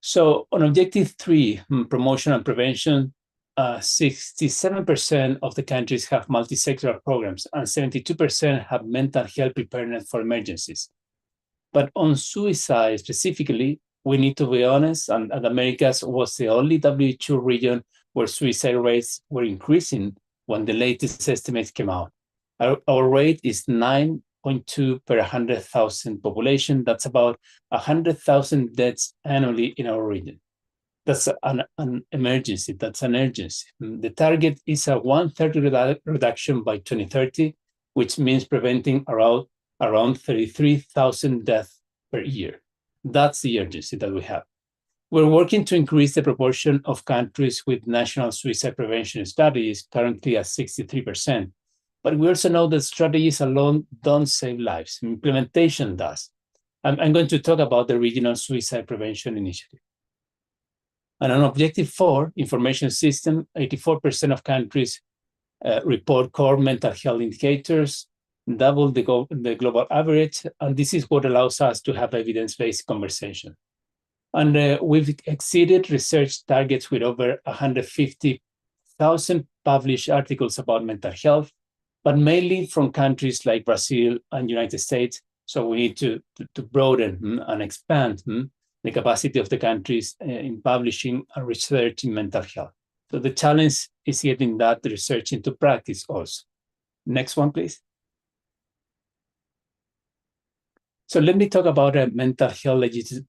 So on objective 3, promotion and prevention, 67% of the countries have multi-sectoral programs and 72% have mental health preparedness for emergencies. But on suicide specifically, we need to be honest, and Americas was the only WHO region where suicide rates were increasing when the latest estimates came out. Our rate is 9.2 per 100,000 population. That's about 100,000 deaths annually in our region. That's an emergency, that's an urgency. The target is a 1/3 reduction by 2030, which means preventing around 33,000 deaths per year. That's the urgency that we have. We're working to increase the proportion of countries with national suicide prevention strategies, currently at 63%. But we also know that strategies alone don't save lives. Implementation does. I'm going to talk about the regional suicide prevention initiative. And on objective 4, information system, 84% of countries report core mental health indicators, double the global average, and this is what allows us to have evidence-based conversation. And we've exceeded research targets with over 150,000 published articles about mental health, but mainly from countries like Brazil and United States. So we need to broaden and expand the capacity of the countries in publishing and researching mental health. So the challenge is getting that research into practice also. Next one, please. So let me talk about mental health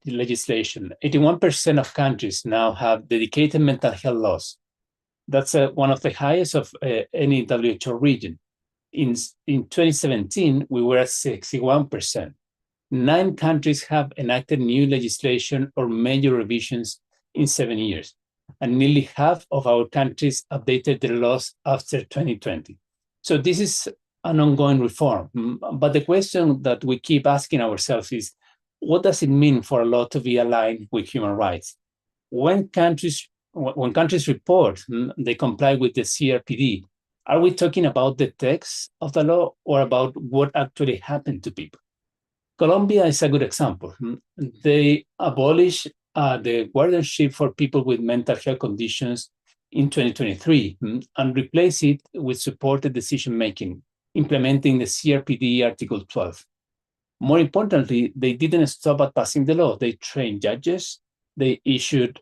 legislation. 81% of countries now have dedicated mental health laws. That's one of the highest of any WHO region. In 2017, we were at 61%. 9 countries have enacted new legislation or major revisions in 7 years, and nearly half of our countries updated their laws after 2020. So this is an ongoing reform. But the question that we keep asking ourselves is, what does it mean for a law to be aligned with human rights? When countries report they comply with the CRPD, are we talking about the text of the law or about what actually happened to people? Colombia is a good example. They abolished the guardianship for people with mental health conditions in 2023 and replaced it with supported decision-making, implementing the CRPD Article 12. More importantly, they didn't stop at passing the law. They trained judges, they issued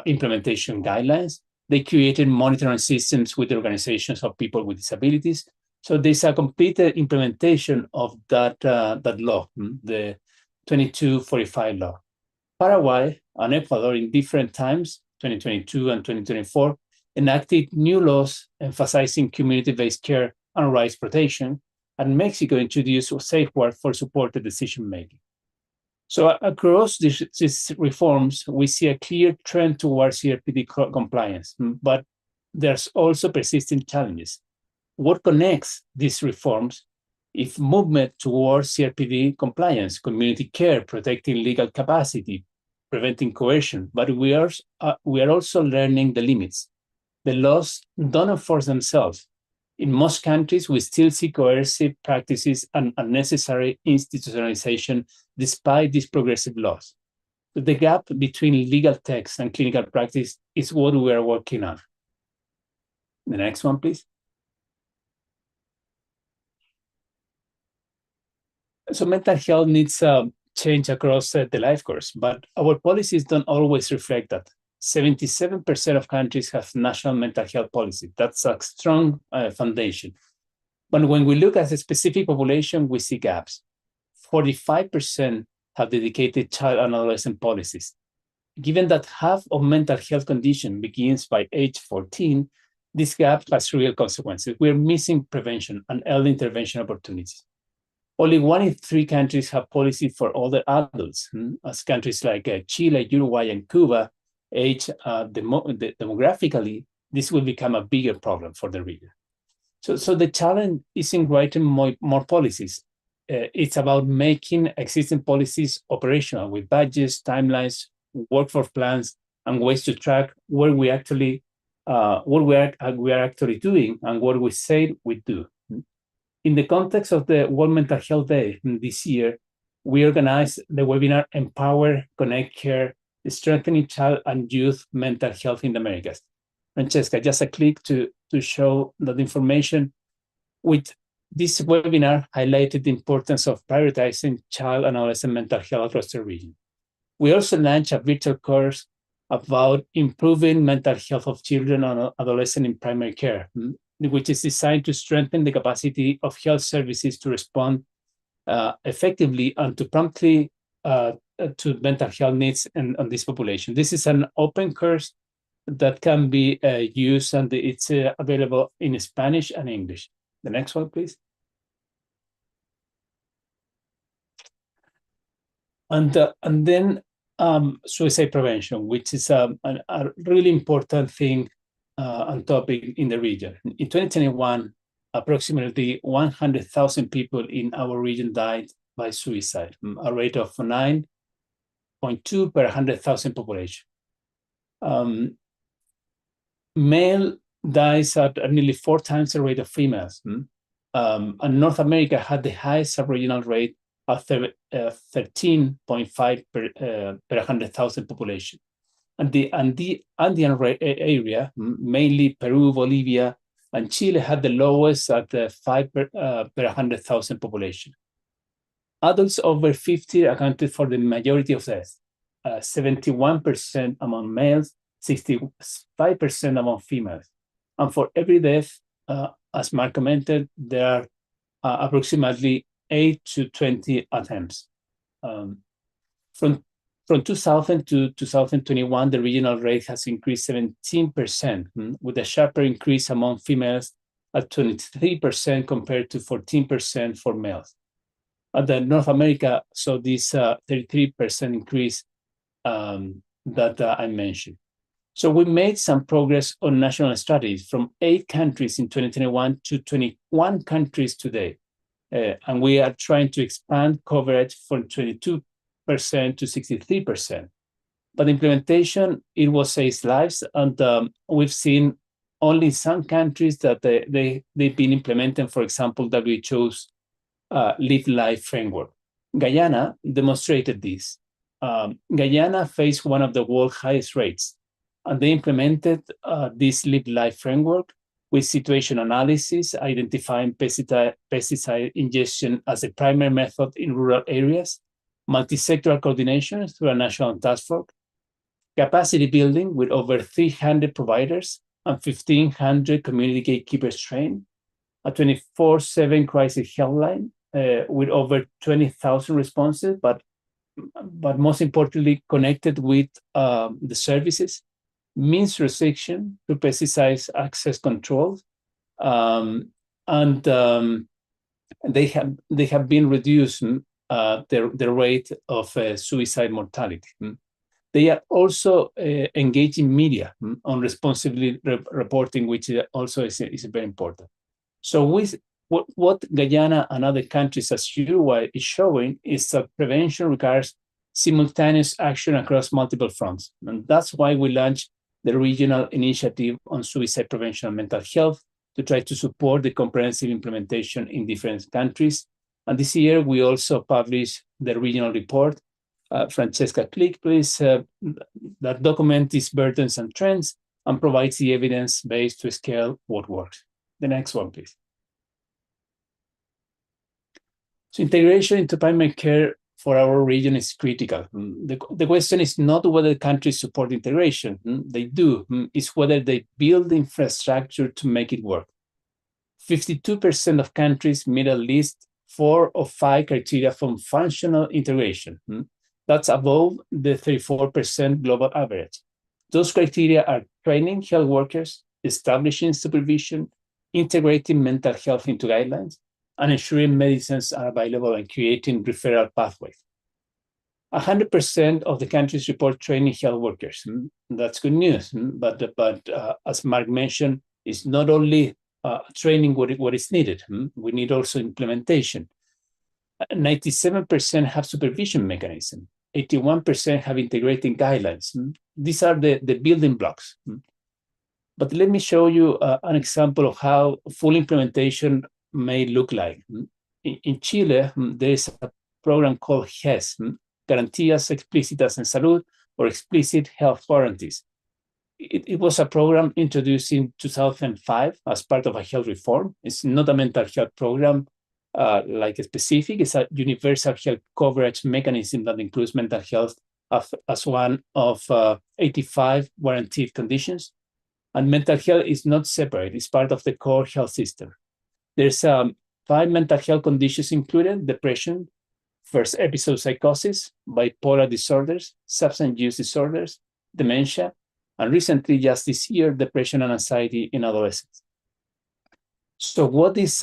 implementation guidelines, they created monitoring systems with organizations of people with disabilities. So there's a complete implementation of that law, the 2245 law. Paraguay and Ecuador in different times, 2022 and 2024, enacted new laws emphasizing community-based care and rights protection, and Mexico introduced a safeguard for supported decision-making. So across these reforms, we see a clear trend towards CRPD compliance, but there's also persistent challenges. What connects these reforms is movement towards CRPD compliance, community care, protecting legal capacity, preventing coercion, but we are also learning the limits. The laws don't enforce themselves. In most countries, we still see coercive practices and unnecessary institutionalization despite these progressive laws. The gap between legal text and clinical practice is what we are working on. The next one, please. So mental health needs change across the life course, but our policies don't always reflect that. 77% of countries have national mental health policy. That's a strong foundation. But when we look at a specific population, we see gaps. 45% have dedicated child and adolescent policies. Given that half of mental health condition begins by age 14, this gap has real consequences. We're missing prevention and early intervention opportunities. Only 1 in 3 countries have policy for older adults, as countries like Chile, Uruguay, and Cuba age demographically, this will become a bigger problem for the region. So the challenge isn't writing more policies. It's about making existing policies operational with budgets, timelines, workforce plans, and ways to track where we actually what we are actually doing and what we say we do. In the context of the World Mental Health Day this year, we organized the webinar Empower, Connect, Care, Strengthening Child and Youth Mental Health in the Americas. Francesca, just a click to show that information. With this webinar highlighted the importance of prioritizing child and adolescent mental health across the region. We also launched a virtual course about improving mental health of children and adolescents in primary care, which is designed to strengthen the capacity of health services to respond effectively and to promptly to mental health needs on this population. This is an open course that can be used, and it's available in Spanish and English. The next one, please. And then suicide prevention, which is a really important thing and topic in the region. In 2021, approximately 100,000 people in our region died by suicide, a rate of 9.2 per 100,000 population. Male dies at nearly 4 times the rate of females. And North America had the highest sub-regional rate of 13.5 per 100,000 population. And the Andean area, mainly Peru, Bolivia, and Chile, had the lowest at 5 per 100,000 population. Adults over 50 accounted for the majority of deaths, 71% among males, 65% among females. And for every death, as Mark commented, there are approximately 8 to 20 attempts. From 2000 to 2021, the regional rate has increased 17%, with a sharper increase among females at 23% compared to 14% for males. And North America saw this 33% increase that I mentioned. So we made some progress on national strategies from 8 countries in 2021 to 21 countries today. And we are trying to expand coverage from 22% to 63%. But implementation, it will save lives. And we've seen only some countries that they've been implementing, for example, WHO's Live Life framework. Guyana demonstrated this. Guyana faced one of the world's highest rates, and they implemented this Live Life framework with situation analysis, identifying pesticide ingestion as a primary method in rural areas, multi-sectoral coordination through a national task force, capacity building with over 300 providers and 1,500 community gatekeepers trained, a 24/7 crisis helpline with over 20,000 responses, but most importantly, connected with the services, means restriction to pesticides access controls, and they have been reducing the rate of suicide mortality. They are also engaging media on responsibly reporting, which also is very important. So what Guyana and other countries as Uruguay is showing is that prevention requires simultaneous action across multiple fronts. And that's why we launched the regional initiative on suicide prevention and mental health to try to support the comprehensive implementation in different countries. And this year, we also published the regional report. Francesca, click, please. That documents these burdens and trends and provides the evidence base to scale what works. The next one, please. So integration into primary care for our region is critical. The question is not whether countries support integration. They do. It's whether they build the infrastructure to make it work. 52% of countries meet at least 4 of 5 criteria from functional integration. That's above the 34% global average. Those criteria are training health workers, establishing supervision, integrating mental health into guidelines, and ensuring medicines are available and creating referral pathways. 100% of the countries report training health workers. That's good news. But as Mark mentioned, it's not only training what is needed. We need also implementation. 97% have supervision mechanism. 81% have integrating guidelines. These are the building blocks. But let me show you an example of how full implementation may look like. In Chile, there is a program called HES, Garantías Explícitas en Salud, or Explicit Health Guarantees. It was a program introduced in 2005 as part of a health reform. It's not a mental health program like a specific, it's a universal health coverage mechanism that includes mental health as one of 85 guaranteed conditions. And mental health is not separate, it's part of the core health system. There's 5 mental health conditions included: depression, first episode psychosis, bipolar disorders, substance use disorders, dementia, and recently, just this year, depression and anxiety in adolescents. So what this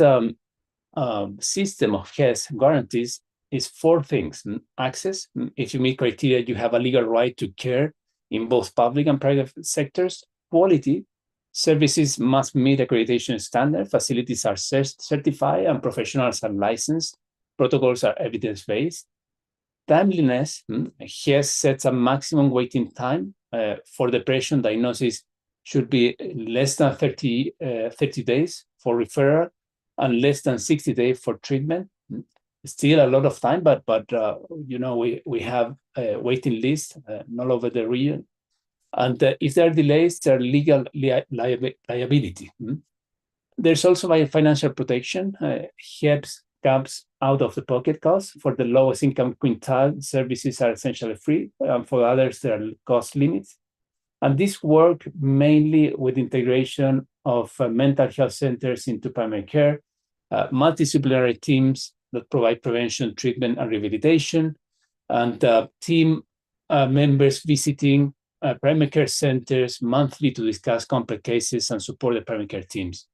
system of HES guarantees is 4 things. Access: if you meet criteria, you have a legal right to care in both public and private sectors. Quality: services must meet accreditation standard, facilities are certified, and professionals are licensed. Protocols are evidence-based. Timeliness: HES sets a maximum waiting time for depression diagnosis should be less than 30 days for referral and less than 60 days for treatment. Still a lot of time, but you know, we have a waiting list all over the region. And if there are delays, there are legal liability. There's also financial protection. HES caps out-of-the-pocket costs. For the lowest income quintile, services are essentially free. For others, there are cost limits. And this work mainly with integration of mental health centers into primary care, multidisciplinary teams that provide prevention, treatment, and rehabilitation, and team members visiting primary care centers monthly to discuss complex cases and support the primary care teams.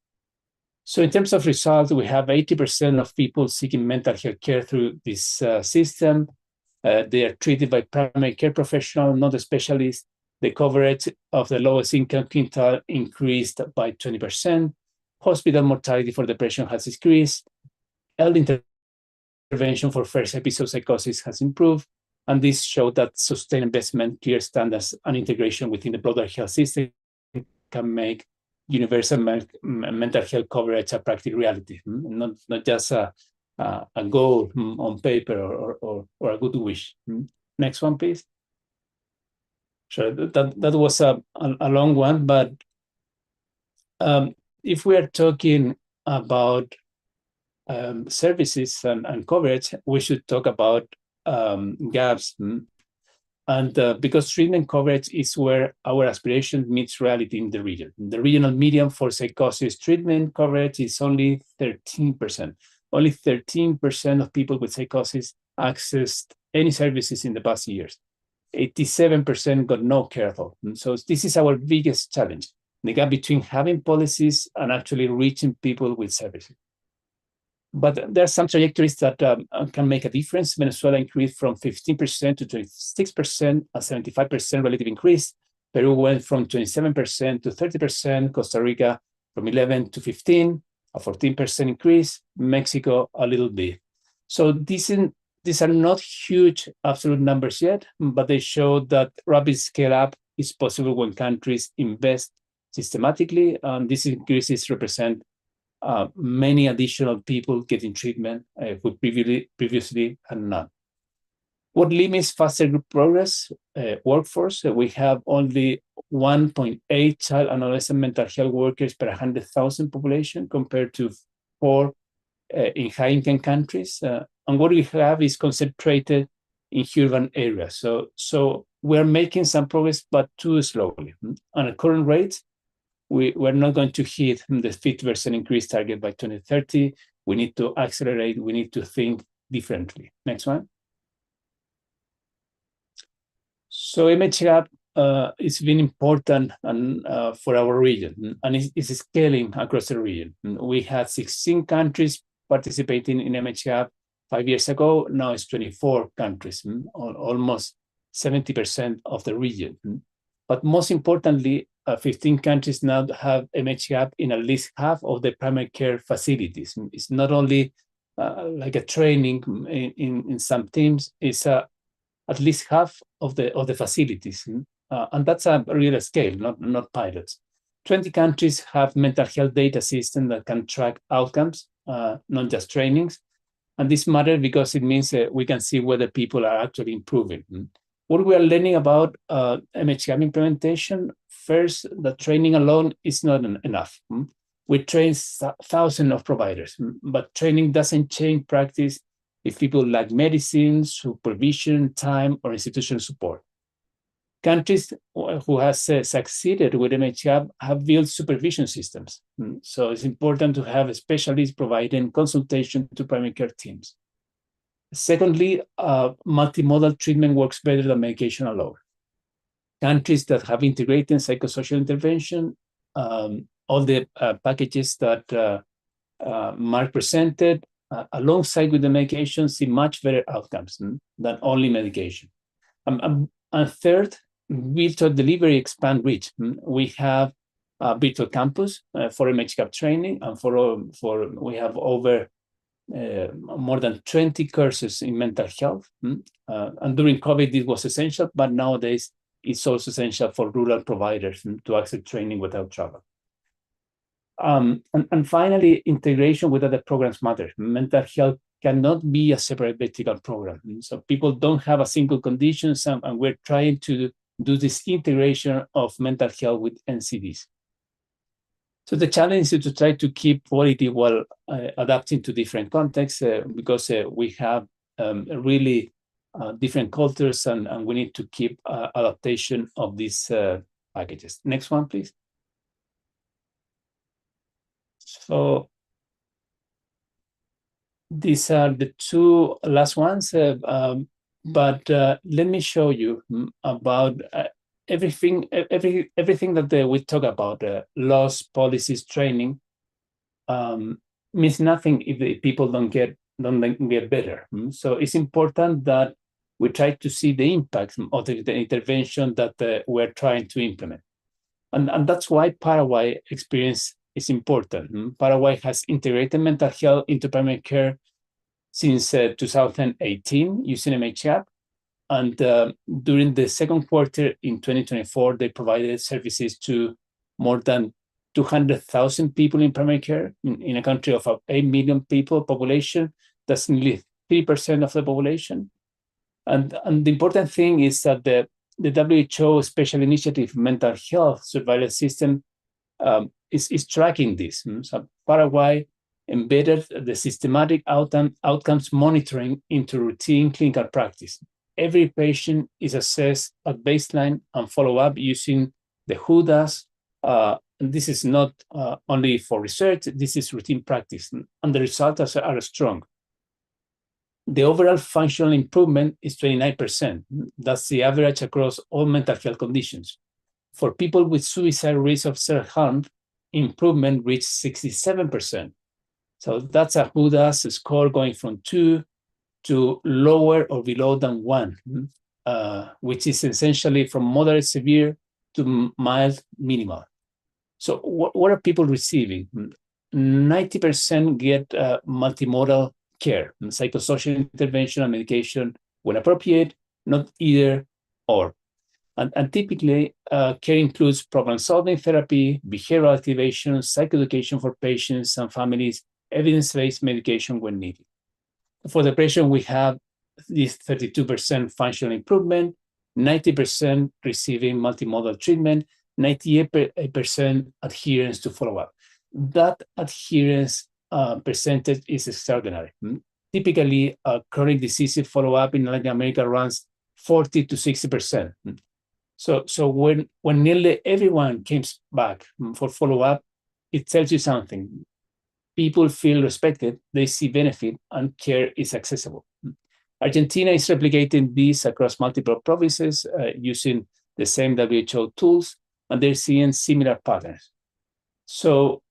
So in terms of results, we have 80% of people seeking mental health care through this system. They are treated by primary care professionals, not a specialist. The coverage of the lowest income quintile increased by 20%. Hospital mortality for depression has decreased. Early intervention for first episode psychosis has improved. And this showed that sustained investment, clear standards, and integration within the broader health system can make universal mental health coverage a practical reality, not just a goal on paper or a good wish. Next one, please. Sure, that was a long one, but if we are talking about services and coverage, we should talk about gaps. And because treatment coverage is where our aspiration meets reality in the region. The regional median for psychosis treatment coverage is only 13%. Only 13% of people with psychosis accessed any services in the past years. 87% got no care at all. So this is our biggest challenge, the gap between having policies and actually reaching people with services. But there are some trajectories that can make a difference. Venezuela increased from 15% to 26%, a 75% relative increase. Peru went from 27% to 30%. Costa Rica from 11 to 15, a 14% increase. Mexico a little bit. So these are not huge absolute numbers yet, but they show that rapid scale up is possible when countries invest systematically. And these increases represent many additional people getting treatment who previously had none. What limits faster group progress? Workforce. We have only 1.8 child and adolescent mental health workers per 100,000 population compared to 4 in high-income countries. And what we have is concentrated in urban areas. So we're making some progress, but too slowly. And at current rates, we're not going to hit the 50% increase target by 2030. We need to accelerate. We need to think differently. Next one. So MHIN it's been important and for our region, and it's scaling across the region. We had 16 countries participating in MHIN 5 years ago. Now it's 24 countries, almost 70% of the region. But most importantly, 15 countries now have MHIN in at least half of the primary care facilities. It's not only like a training in some teams, it's at least half of the facilities. And that's a real scale, not pilots. 20 countries have mental health data systems that can track outcomes, not just trainings. And this matters because it means we can see whether people are actually improving. What we are learning about MHIN implementation, first, the training alone is not enough. We train thousands of providers, but training doesn't change practice if people lack medicine, supervision, time, or institutional support. Countries who have succeeded with MHIN have built supervision systems. So it's important to have specialists providing consultation to primary care teams. Secondly, multimodal treatment works better than medication alone. Countries that have integrated psychosocial intervention, all the packages that Mark presented, alongside with the medication, see much better outcomes than only medication. And third, virtual delivery expand reach. We have a virtual campus for MHIN training, and we have over more than 20 courses in mental health. And during COVID, this was essential, but nowadays it's also essential for rural providers to access training without travel. And finally, integration with other programs matters. Mental health cannot be a separate vertical program. So people don't have a single condition, and we're trying to do this integration of mental health with NCDs. So the challenge is to try to keep quality while adapting to different contexts because we have really different cultures, and we need to keep adaptation of these packages. Next one, please. So these are the two last ones, but let me show you about everything that we talk about. Laws, policies, training means nothing if the people don't get better. So it's important that we try to see the impact of the intervention that we're trying to implement, and that's why Paraguay experience is important. Paraguay has integrated mental health into primary care since 2018 using MHIN, and during the second quarter in 2024, they provided services to more than 200,000 people in primary care in a country of 8 million people population. That's nearly 3% of the population. And the important thing is that the WHO Special Initiative Mental Health Surveillance System is tracking this. So Paraguay embedded the systematic outcomes monitoring into routine clinical practice. Every patient is assessed at baseline and follow up using the WHO. This is not only for research, this is routine practice, and the results are strong. The overall functional improvement is 29%. That's the average across all mental health conditions. For people with suicide risk of self-harm, improvement reached 67%. So that's a WHO score going from 2 to lower or below than 1, which is essentially from moderate severe to mild minimal. So what are people receiving? 90% get multimodal care, psychosocial intervention and medication when appropriate, not either or. And typically, care includes problem-solving therapy, behavioral activation, psychoeducation for patients and families, evidence-based medication when needed. For depression, we have this 32% functional improvement, 90% receiving multimodal treatment, 98% adherence to follow-up. That adherence percentage is extraordinary. typically, chronic disease follow-up in Latin America runs 40 to 60%. So when nearly everyone comes back for follow-up, it tells you something. People feel respected, they see benefit, and care is accessible. Argentina is replicating this across multiple provinces using the same WHO tools, and they're seeing similar patterns. So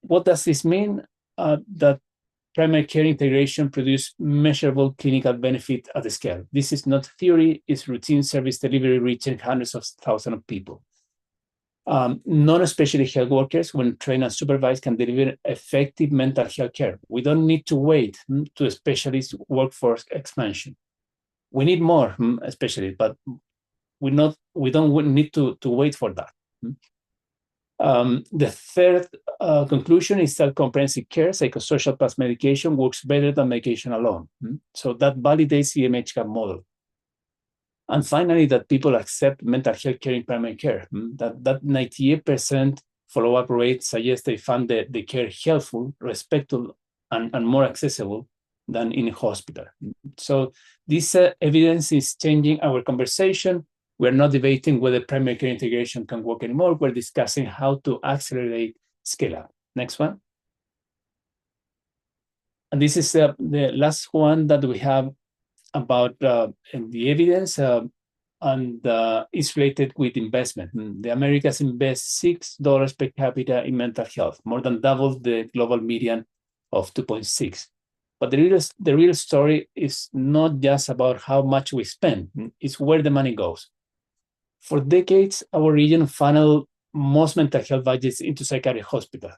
what does this mean? That primary care integration produces measurable clinical benefit at the scale. This is not theory, it's routine service delivery reaching hundreds of thousands of people. Non-specialty health workers, when trained and supervised, can deliver effective mental health care. We don't need to wait to a specialist workforce expansion. We need more specialists, but we don't need to wait for that. The third conclusion is that comprehensive care, psychosocial plus medication, works better than medication alone. So that validates the MHIN model. And finally, that people accept mental health care in primary care. That 98% follow-up rate suggests they found the care helpful, respectful, and more accessible than in a hospital. So this evidence is changing our conversation. We're not debating whether primary care integration can work anymore. We're discussing how to accelerate scale up. Next one. And this is the last one that we have about the evidence, and is related with investment. The Americas invest $6 per capita in mental health, more than double the global median of 2.6. But the real story is not just about how much we spend, it's where the money goes. For decades, our region funneled most mental health budgets into psychiatric hospitals.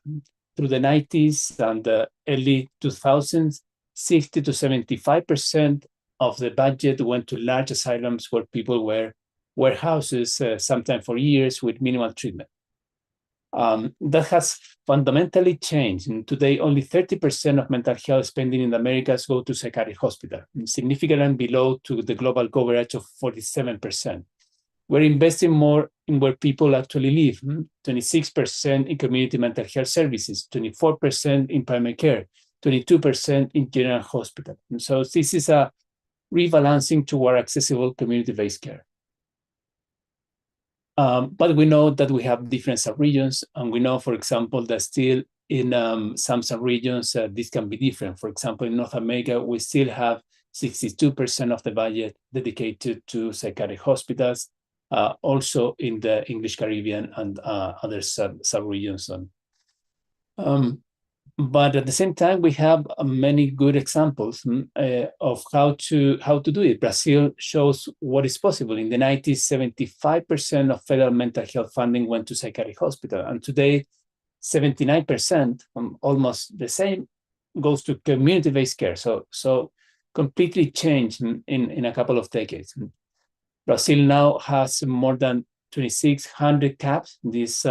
Through the 90s and the early 2000s, 60 to 75% of the budget went to large asylums where people were warehouses, sometimes for years, with minimal treatment. That has fundamentally changed. And today, only 30% of mental health spending in the Americas go to psychiatric hospitals, significantly below to the global coverage of 47%. We're investing more in where people actually live, 26% in community mental health services, 24% in primary care, 22% in general hospital. And so this is a rebalancing toward accessible community-based care. But we know that we have different sub-regions, and we know, for example, that still in some sub-regions, this can be different. For example, in North America, we still have 62% of the budget dedicated to psychiatric hospitals, also in the English Caribbean and other sub-regions. But at the same time, we have many good examples of how to do it. Brazil shows what is possible. In the 90s, 75% of federal mental health funding went to psychiatric hospital, and today, 79%, almost the same, goes to community-based care. So completely changed in a couple of decades. Brazil now has more than 2,600 CAPs, these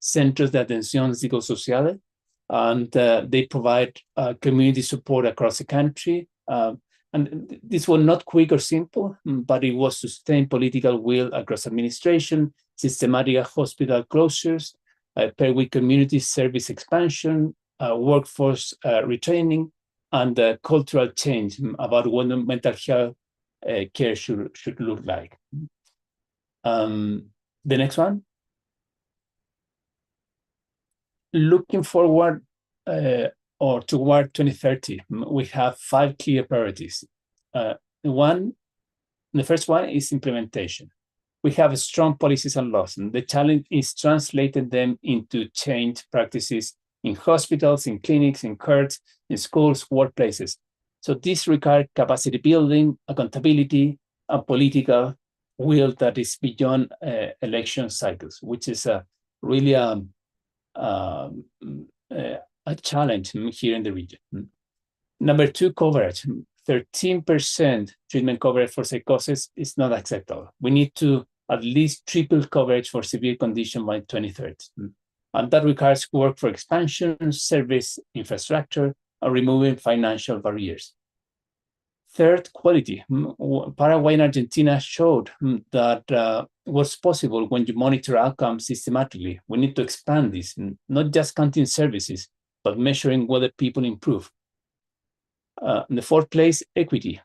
Centros de Atención Psicosocial, and they provide community support across the country. And this was not quick or simple, but it was sustained political will across administration, systematic hospital closures, paired with community service expansion, workforce retraining, and cultural change about what mental health care should look like. The next one. Looking forward or toward 2030, we have 5 clear priorities. The first one is implementation. We have strong policies and laws, and the challenge is translating them into change practices in hospitals, in clinics, in courts, in schools, workplaces. So this requires capacity building, accountability, and political will that is beyond election cycles, which is really a challenge here in the region. Number 2, coverage. 13% treatment coverage for psychosis is not acceptable. We need to at least triple coverage for severe condition by 2030. And that requires work for expansion, service infrastructure, and removing financial barriers. Third, quality. Paraguay and Argentina showed that what's possible when you monitor outcomes systematically. We need to expand this, not just counting services, but measuring whether people improve. In the fourth place, equity.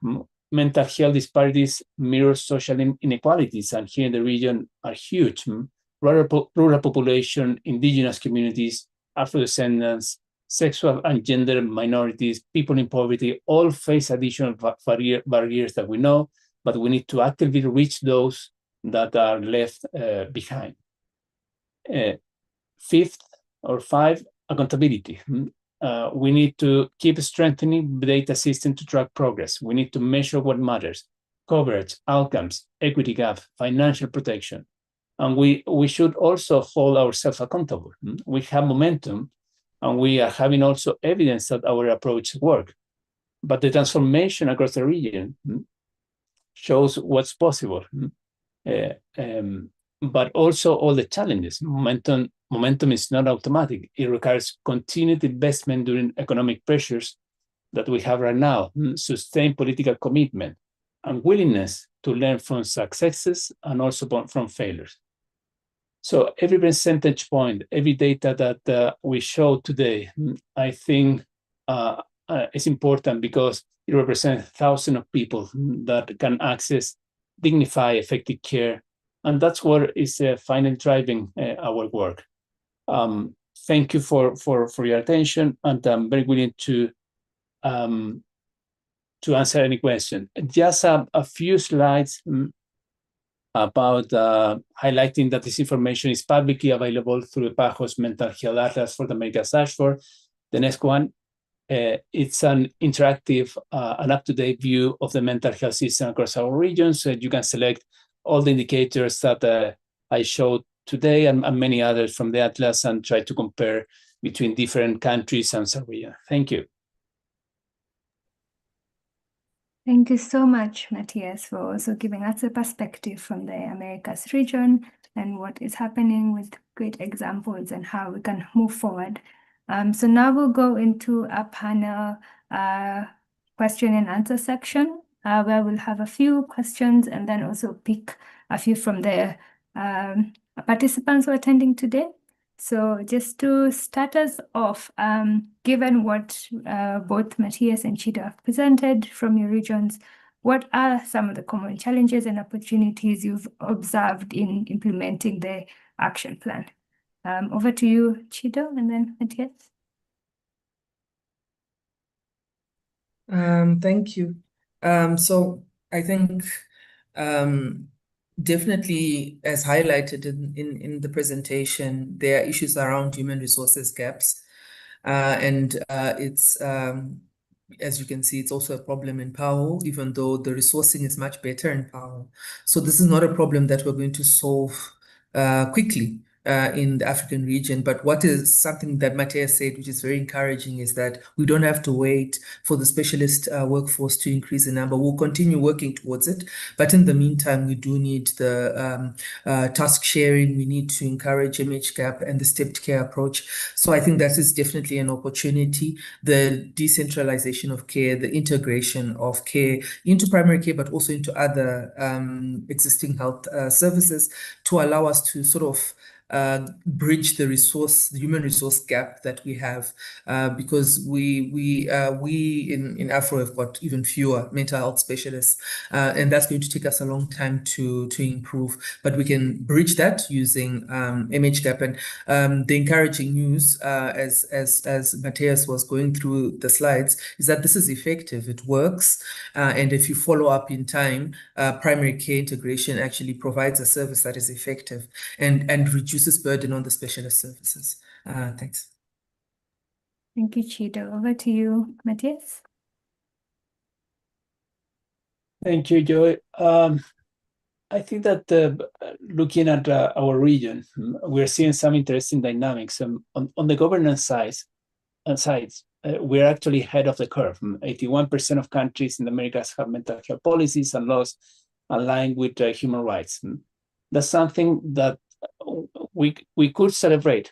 Mental health disparities mirror social inequalities, and here in the region are huge. Rural population, indigenous communities, Afro-descendants, sexual and gender minorities, people in poverty, all face additional barriers that we know, but we need to actively reach those that are left behind. Fifth, accountability. We need to keep strengthening the data system to track progress. We need to measure what matters: coverage, outcomes, equity gap, financial protection. And we should also hold ourselves accountable. We have momentum, and we are having also evidence that our approach works. But the transformation across the region shows what's possible. But also all the challenges. Momentum is not automatic. It requires continued investment during economic pressures that we have right now, sustained political commitment, and willingness to learn from successes and also from failures. So every percentage point, every data that we show today, I think is important because it represents thousands of people that can access dignified, effective care. And that's what is finally driving our work. Thank you for your attention, and I'm very willing to answer any question. Just a few slides about highlighting that this information is publicly available through PAHO's Mental Health Atlas for the Americas Dashboard. The next one, it's an interactive and up-to-date view of the mental health system across our regions. So you can select all the indicators that I showed today and many others from the Atlas and try to compare between different countries and sub-regions. Thank you. Thank you so much, Matthias, for also giving us a perspective from the Americas region and what is happening with great examples and how we can move forward. So now we'll go into a panel question and answer section where we'll have a few questions and then also pick a few from the participants who are attending today. So just to start us off, given what both Matthias and Chida have presented from your regions, what are some of the common challenges and opportunities you've observed in implementing the action plan? Over to you, Chida, and then Matthias. Thank you. So I think definitely, as highlighted in the presentation, there are issues around human resources gaps. And it's, as you can see, it's also a problem in PAHO, even though the resourcing is much better in PAHO. So this is not a problem that we're going to solve quickly in the African region. But what is something that Matthias said, which is very encouraging, is that we don't have to wait for the specialist workforce to increase in number. We'll continue working towards it. But in the meantime, we do need the task sharing. We need to encourage MHGAP and the stepped care approach. So I think that is definitely an opportunity. The decentralization of care, the integration of care into primary care, but also into other existing health services to allow us to sort of bridge the human resource gap that we have, because we in Afro have got even fewer mental health specialists, and that's going to take us a long time to improve. But we can bridge that using MHGAP. And the encouraging news, as Matthias was going through the slides, is that this is effective. It works, and if you follow up in time, primary care integration actually provides a service that is effective and reduces burden on the specialist services. Thanks. Thank you, Chida. Over to you, Matthias. Thank you, Joy. I think that looking at our region, we're seeing some interesting dynamics. On the governance sides, we're actually ahead of the curve. 81% of countries in the Americas have mental health policies and laws aligned with human rights. That's something that we could celebrate,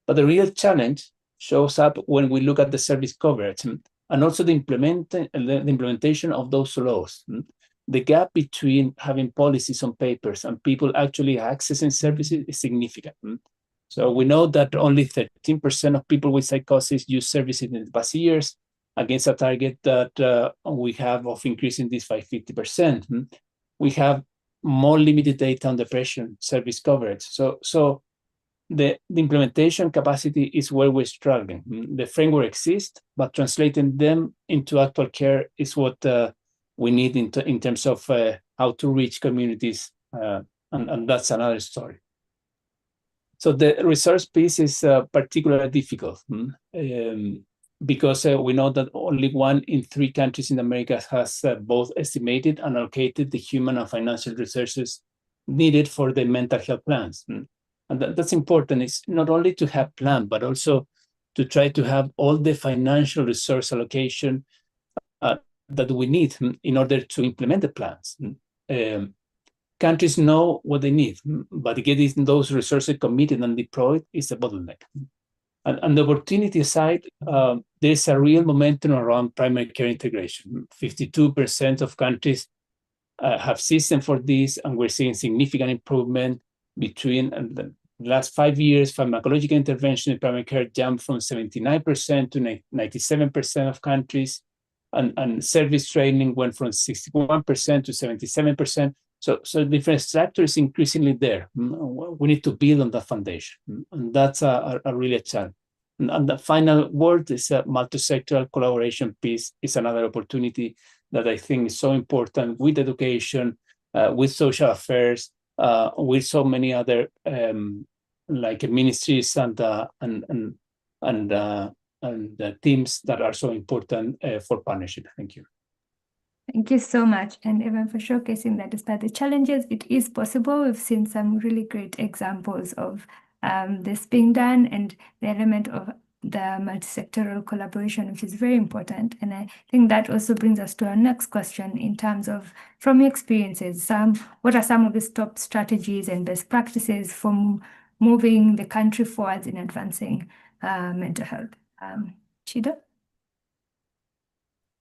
but the real challenge shows up when we look at the service coverage and also the implementation of those laws. The gap between having policies on papers and people actually accessing services is significant. So we know that only 13% of people with psychosis use services in the past years, against a target that we have of increasing this by 50%. We have more limited data on depression service coverage. So the implementation capacity is where we're struggling. The framework exists, but translating them into actual care is what we need in terms of how to reach communities, and that's another story. So the resource piece is particularly difficult because we know that only 1 in 3 countries in America has both estimated and allocated the human and financial resources needed for the mental health plans. And that's important. It's not only to have plan, but also to try to have all the financial resource allocation that we need in order to implement the plans. Countries know what they need, but getting those resources committed and deployed is a bottleneck. And on the opportunity side, there's a real momentum around primary care integration. 52% of countries have systems for this, and we're seeing significant improvement between the last 5 years. Pharmacological intervention in primary care jumped from 79% to 97% of countries, and service training went from 61% to 77%. So the infrastructure is increasingly there. We need to build on that foundation, and that's a really challenge. And the final word is a multi-sectoral collaboration piece is another opportunity that I think is so important with education, with social affairs, with so many other like ministries and teams that are so important for partnership. Thank you. Thank you so much, and even for showcasing that despite the challenges, it is possible. We've seen some really great examples of this being done, and the element of the multi-sectoral collaboration, which is very important. And I think that also brings us to our next question in terms of, from your experiences, what are some of the top strategies and best practices for moving the country forwards in advancing mental health? Chido?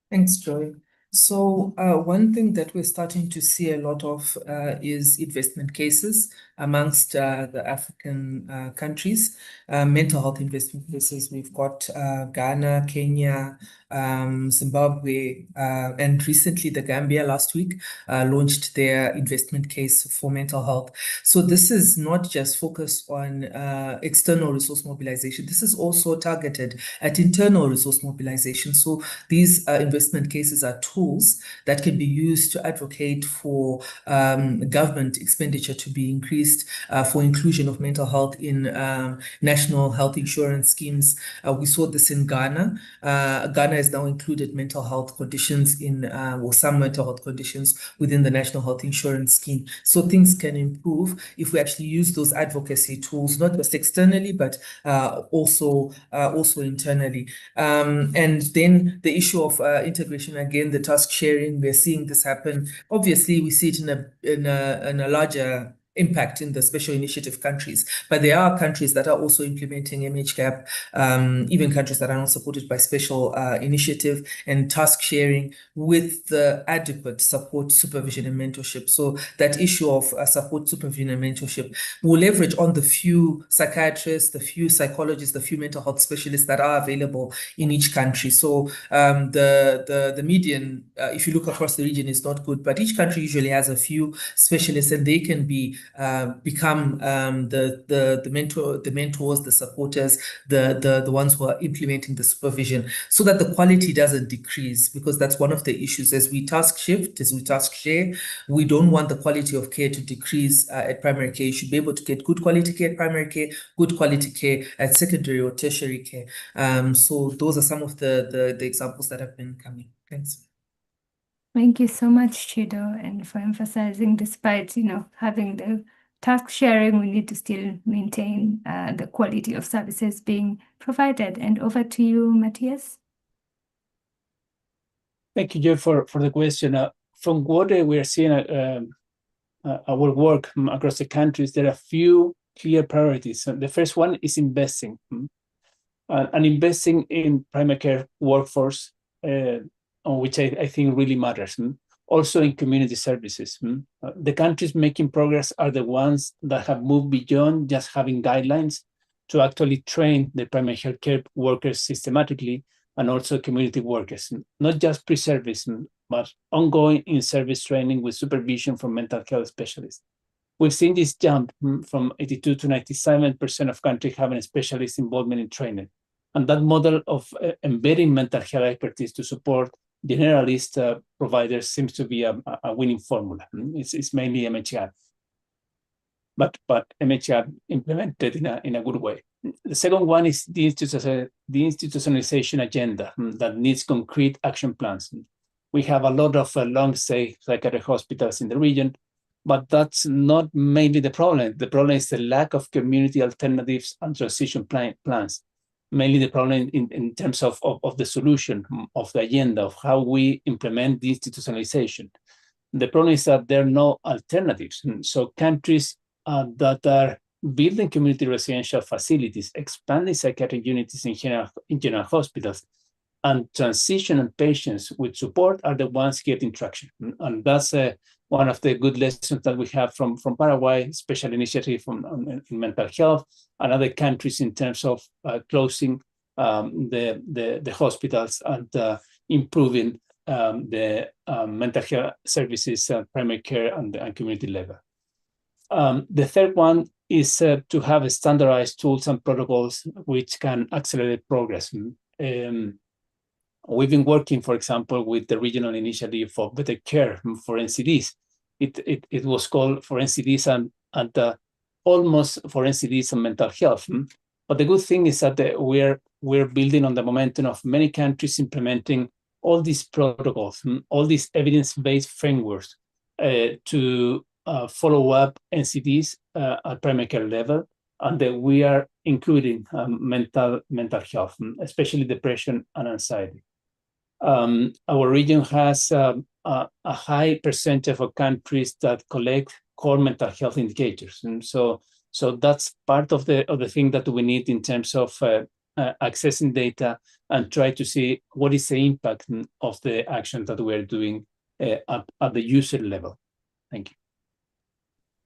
Thanks, Joy. So one thing that we're starting to see a lot of is investment cases amongst the African countries, mental health investment cases. We've got Ghana, Kenya, Zimbabwe, and recently the Gambia last week launched their investment case for mental health. So this is not just focused on external resource mobilization. This is also targeted at internal resource mobilization. So these investment cases are tools that can be used to advocate for government expenditure to be increased for inclusion of mental health in national health insurance schemes. We saw this in Ghana. Ghana has now included mental health conditions in, or some mental health conditions within the national health insurance scheme. So things can improve if we actually use those advocacy tools, not just externally, but also internally. And then the issue of integration, again, the task sharing, we're seeing this happen. Obviously, we see it in a larger impact in the special initiative countries, but there are countries that are also implementing MHGAP, even countries that are not supported by special initiative, and task sharing with the adequate support, supervision, and mentorship. So that issue of support, supervision, and mentorship will leverage on the few psychiatrists, the few psychologists, the few mental health specialists that are available in each country. So the median, if you look across the region, is not good, but each country usually has a few specialists, and they can become the mentors, the supporters, the ones who are implementing the supervision, so that the quality doesn't decrease, because that's one of the issues. As we task shift, as we task share, we don't want the quality of care to decrease at primary care. You should be able to get good quality care at primary care, good quality care at secondary or tertiary care. So those are some of the examples that have been coming. Thanks. Thank you so much, Chido, and for emphasizing, despite having the task sharing, we need to still maintain the quality of services being provided. And over to you, Matthias. Thank you, Joy, for the question. From what we are seeing our work across the countries, there are a few clear priorities. The first one is investing, and investing in primary care workforce, which I think really matters. Also in community services. The countries making progress are the ones that have moved beyond just having guidelines to actually train the primary health care workers systematically and also community workers, not just pre-service, but ongoing in-service training with supervision from mental health specialists. We've seen this jump from 82 to 97% of countries having a specialist involvement in training. And that model of embedding mental health expertise to support generalist providers seems to be a winning formula. It's mainly MHR, but MHR implemented in a good way. The second one is the institutionalization agenda that needs concrete action plans. We have a lot of long-stay psychiatric hospitals in the region, but that's not mainly the problem. The problem is the lack of community alternatives and transition plans. Mainly the problem in terms of the solution, of the agenda, of how we implement the institutionalization. The problem is that there are no alternatives. So countries that are building community residential facilities, expanding psychiatric units in general hospitals, and transitioning patients with support are the ones getting traction. And that's one of the good lessons that we have from Paraguay, special initiative in mental health, and other countries in terms of closing the hospitals and improving the mental health services, primary care, and community level. The third one is to have standardized tools and protocols which can accelerate progress. We've been working, for example, with the Regional Initiative for Better Care for NCDs. It was called for NCDs and almost for NCDs and mental health. But the good thing is that we're building on the momentum of many countries implementing all these protocols, all these evidence-based frameworks to follow up NCDs at primary care level, and that we are including mental health, especially depression and anxiety. Our region has a high percentage of countries that collect core mental health indicators, and so that's part of the thing that we need in terms of accessing data and try to see what is the impact of the action that we're doing at the user level. Thank you.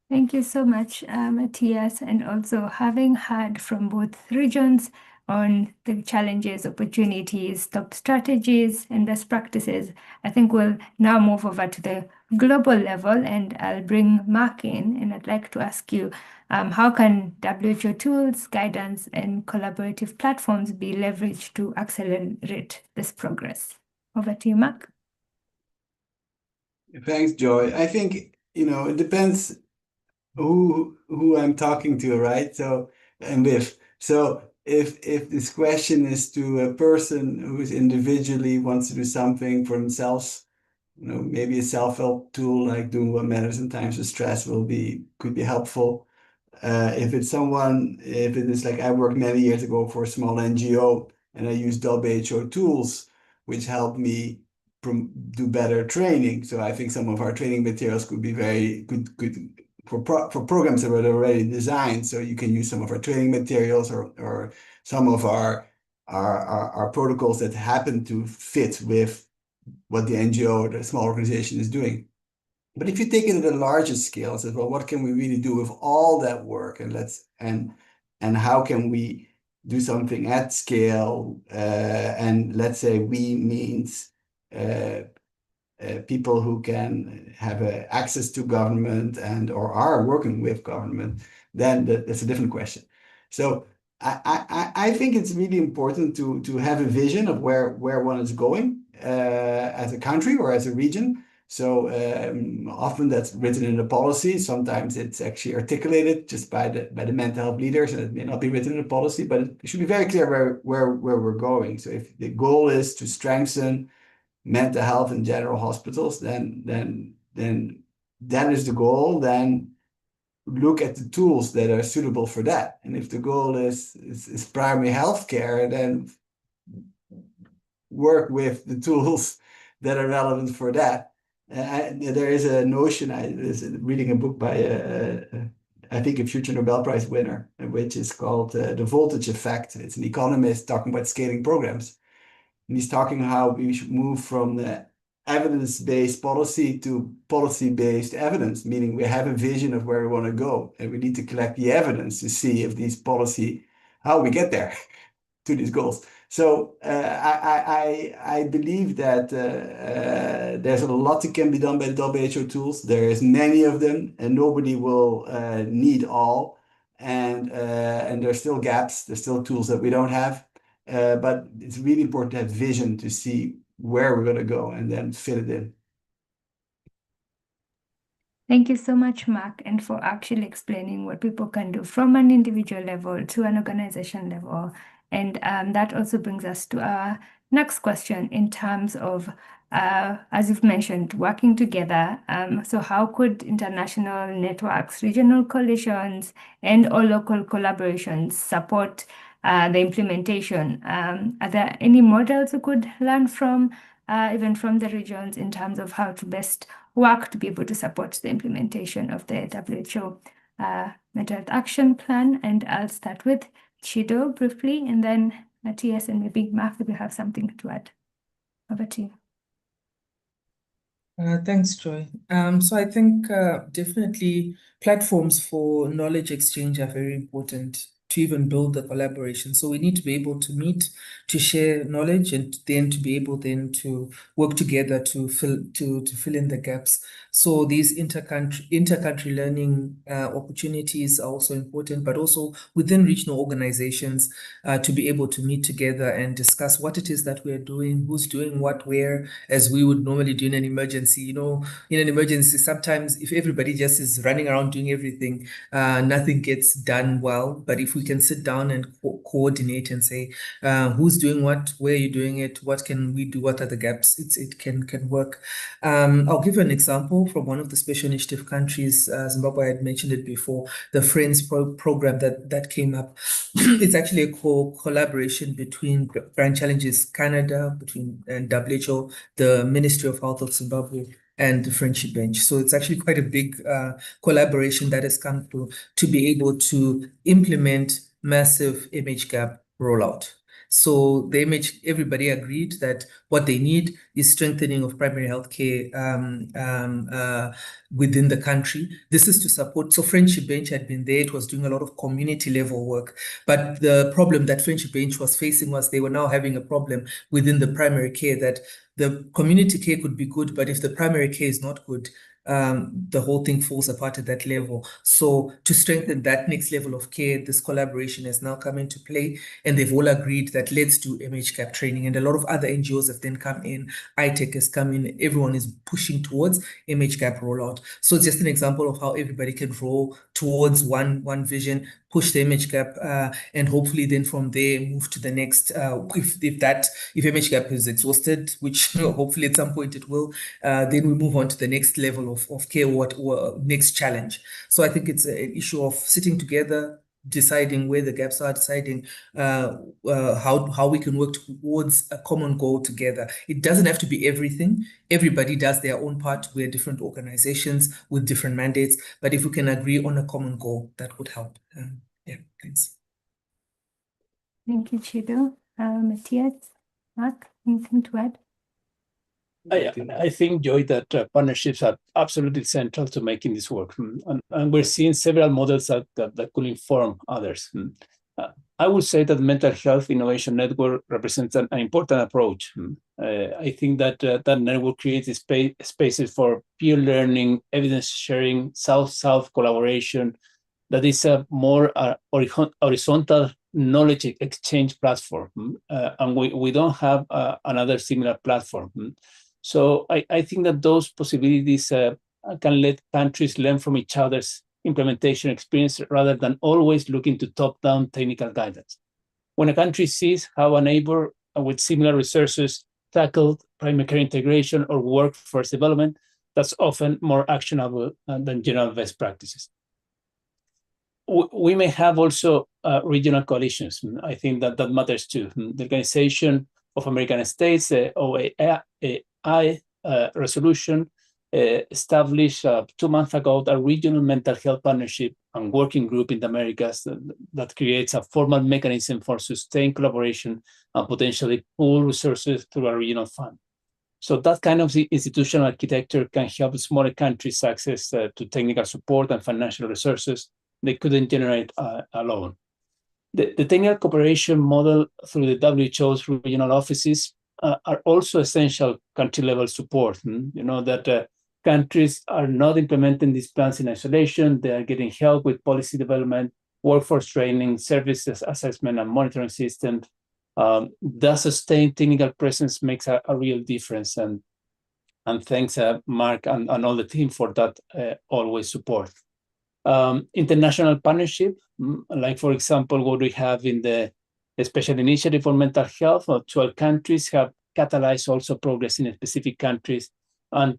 Thank you so much, Matthias, and also having heard from both regions on the challenges, opportunities, top strategies, and best practices, I think we'll now move over to the global level, and I'll bring Mark in, and I'd like to ask you, how can WHO tools, guidance, and collaborative platforms be leveraged to accelerate this progress? Over to you, Mark. Thanks, Joy. I think, it depends who I'm talking to, right? So, and with. So if this question is to a person who is individually wants to do something for themselves, maybe a self-help tool like doing what matters in times of stress could be helpful. If it is like I worked many years ago for a small NGO and I used WHO tools, which helped me do better training. So I think some of our training materials could be very good for programs that were already designed. So you can use some of our training materials or some of our protocols that happen to fit with what the NGO or the small organization is doing. But if you take it at a larger scale, say, well, what can we really do with all that work, and how can we do something at scale? And let's say we means people who can have access to government or are working with government, then that's a different question. So I think it's really important to have a vision of where one is going as a country or as a region. So often that's written in a policy. Sometimes it's actually articulated just by the mental health leaders, and it may not be written in a policy, but it should be very clear where we're going. So if the goal is to strengthen mental health in general hospitals, then that is the goal. Then look at the tools that are suitable for that. And if the goal is primary health care, then work with the tools that are relevant for that. There is a notion, I was reading a book by I think a future Nobel Prize winner, which is called The Voltage Effect. It's an economist talking about scaling programs. And he's talking how we should move from the evidence-based policy to policy-based evidence, meaning we have a vision of where we want to go, and we need to collect the evidence to see if these policy, how we get there to these goals. So I believe that there's a lot that can be done by the WHO tools. There is many of them, and nobody will need all. And there's still gaps. There's still tools that we don't have. But it's really important to have vision to see where we're going to go and then fit it in. Thank you so much, Mark, and for actually explaining what people can do from an individual level to an organization level. And that also brings us to our next question in terms of, as you've mentioned, working together. So how could international networks, regional coalitions, and/or local collaborations support the implementation? Are there any models we could learn from, even from the regions, in terms of how to best work to be able to support the implementation of the WHO Mental Health Action Plan? And I'll start with Chido briefly, and then Matthias and maybe Mark, if you have something to add. Over to you. Thanks, Joy. So I think definitely platforms for knowledge exchange are very important to even build the collaboration. So we need to be able to meet, to share knowledge, and then to be able then to work together to fill in the gaps. So these intercountry learning opportunities are also important, but also within regional organizations to be able to meet together and discuss what it is that we're doing, who's doing what, where, as we would normally do in an emergency. You know, in an emergency, sometimes if everybody just is running around doing everything, nothing gets done well. But if we can sit down and coordinate and say, who's doing what, where are you doing it, what can we do, what are the gaps, it can work. I'll give you an example from one of the special initiative countries, Zimbabwe. I had mentioned it before, the Friends program that came up. It's actually a collaboration between Grand Challenges Canada, between WHO, the Ministry of Health of Zimbabwe, and the Friendship Bench. So it's actually quite a big collaboration that has come through to be able to implement massive MHGAP rollout. So everybody agreed that what they need is strengthening of primary healthcare within the country. This is to support. So Friendship Bench had been there. It was doing a lot of community level work. But the problem that Friendship Bench was facing was they were now having a problem within the primary care, that the community care could be good, but if the primary care is not good, the whole thing falls apart at that level. So to strengthen that next level of care, this collaboration has now come into play, and they've all agreed that let's do MHGAP training. And a lot of other NGOs have then come in, ITech has come in, everyone is pushing towards MHGAP rollout. So it's just an example of how everybody can roll towards one vision, push the MHGAP, and hopefully then from there move to the next. If MHGAP is exhausted, which hopefully at some point it will, then we move on to the next level of care or next challenge. So I think it's an issue of sitting together, deciding where the gaps are, deciding how we can work towards a common goal together. It doesn't have to be everything. Everybody does their own part. We're different organizations with different mandates, but if we can agree on a common goal, that would help. Yeah, thanks. Thank you, Chido. Matthias, Mark, anything to add? I think, Joy, that partnerships are absolutely central to making this work. And we're seeing several models that could inform others. I would say that the Mental Health Innovation Network represents an important approach. I think that that network creates spaces for peer learning, evidence sharing, South-South collaboration, that is a more horizontal knowledge exchange platform. And we don't have another similar platform. So I think that those possibilities can let countries learn from each other's implementation experience rather than always looking to top-down technical guidance. When a country sees how a neighbor with similar resources tackled primary care integration or workforce development, that's often more actionable than general best practices. We may have also regional coalitions. I think that matters too. The Organization of American States, the OAI resolution, established 2 months ago a regional mental health partnership and working group in the Americas that creates a formal mechanism for sustained collaboration and potentially pool resources through a regional fund. So that kind of institutional architecture can help smaller countries access to technical support and financial resources they couldn't generate alone. The technical cooperation model through the WHO's regional offices are also essential country-level support. You know that countries are not implementing these plans in isolation. They are getting help with policy development, workforce training, services assessment, and monitoring systems. The sustained technical presence makes a real difference. And thanks, Mark, and all the team for that always support. International partnership, like for example, what we have in the Special Initiative for Mental Health, 12 countries have catalyzed also progress in specific countries. And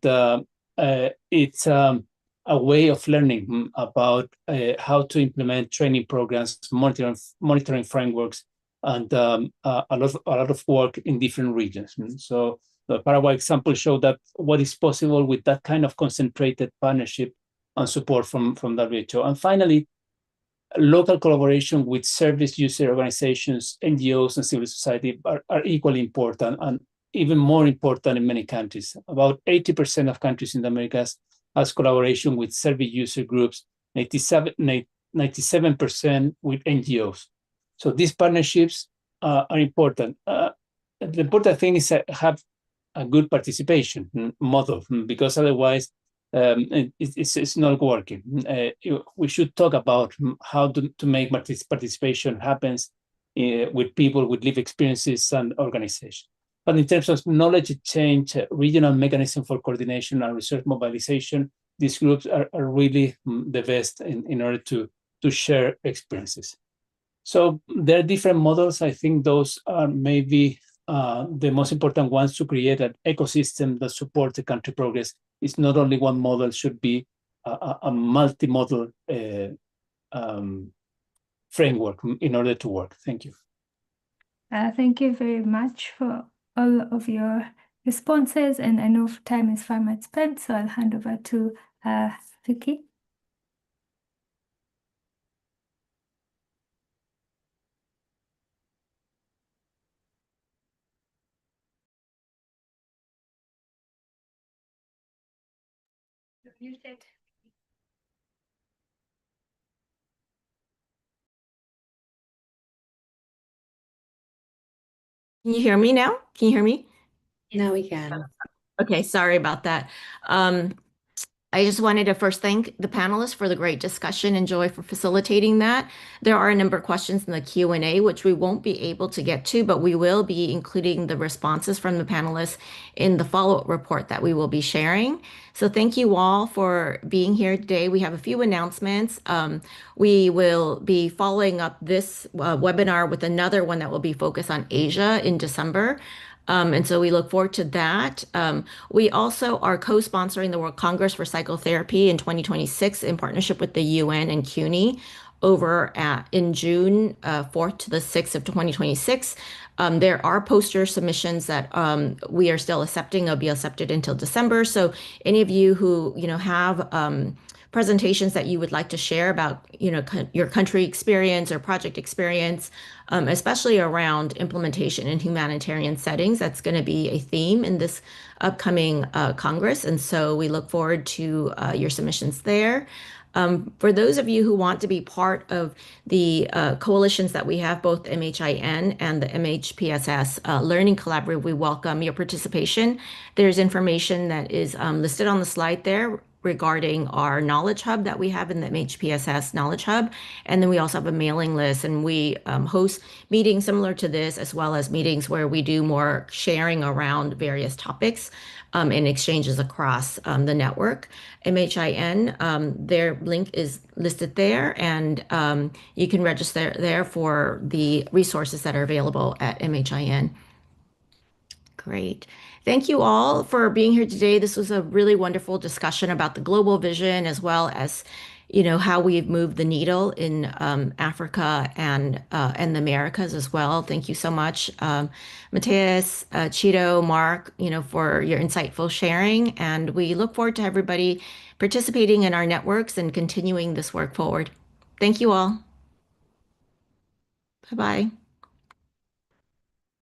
it's a way of learning about how to implement training programs, monitoring frameworks, and a lot of work in different regions. So the Paraguay example showed that what is possible with that kind of concentrated partnership and support from WHO. And finally, local collaboration with service user organizations, NGOs, and civil society are equally important, and even more important in many countries. About 80% of countries in the Americas has collaboration with service user groups, 97% with NGOs. So these partnerships are important. The important thing is to have a good participation model, because otherwise it's not working. We should talk about how to make participation happens with people with lived experiences and organizations. But in terms of knowledge exchange, regional mechanism for coordination and research mobilization, these groups are really the best in order to share experiences. So there are different models. I think those are maybe the most important ones to create an ecosystem that supports the country progress. It's not only one model, should be a multi-model framework in order to work. Thank you. Thank you very much for all of your responses, and I know time is far much spent, so I'll hand over to Vicky. Can you hear me now? Can you hear me? Now we can. Okay, sorry about that. I just wanted to first thank the panelists for the great discussion and Joy for facilitating that. There are a number of questions in the Q&A, which we won't be able to get to, but we will be including the responses from the panelists in the follow-up report that we will be sharing. So thank you all for being here today. We have a few announcements. We will be following up this webinar with another one that will be focused on Asia in December. And so we look forward to that. We also are co-sponsoring the World Congress for Psychotherapy in 2026 in partnership with the UN and CUNY in June 4th to the 6th of 2026. There are poster submissions that we are still accepting. They'll be accepted until December. So any of you who have presentations that you would like to share about your country experience or project experience, especially around implementation in humanitarian settings, that's going to be a theme in this upcoming Congress. And so we look forward to your submissions there. For those of you who want to be part of the coalitions that we have, both MHIN and the MHPSS Learning Collaborative, we welcome your participation. There's information that is listed on the slide there regarding our Knowledge Hub that we have in the MHPSS Knowledge Hub. And then we also have a mailing list, and we host meetings similar to this, as well as meetings where we do more sharing around various topics and exchanges across the network. MHIN, their link is listed there, and you can register there for the resources that are available at MHIN. Great. Thank you all for being here today. This was a really wonderful discussion about the global vision, as well as how we've moved the needle in Africa and the Americas as well. Thank you so much, Mateus, Chito, Mark, for your insightful sharing. And we look forward to everybody participating in our networks and continuing this work forward. Thank you all. Bye-bye.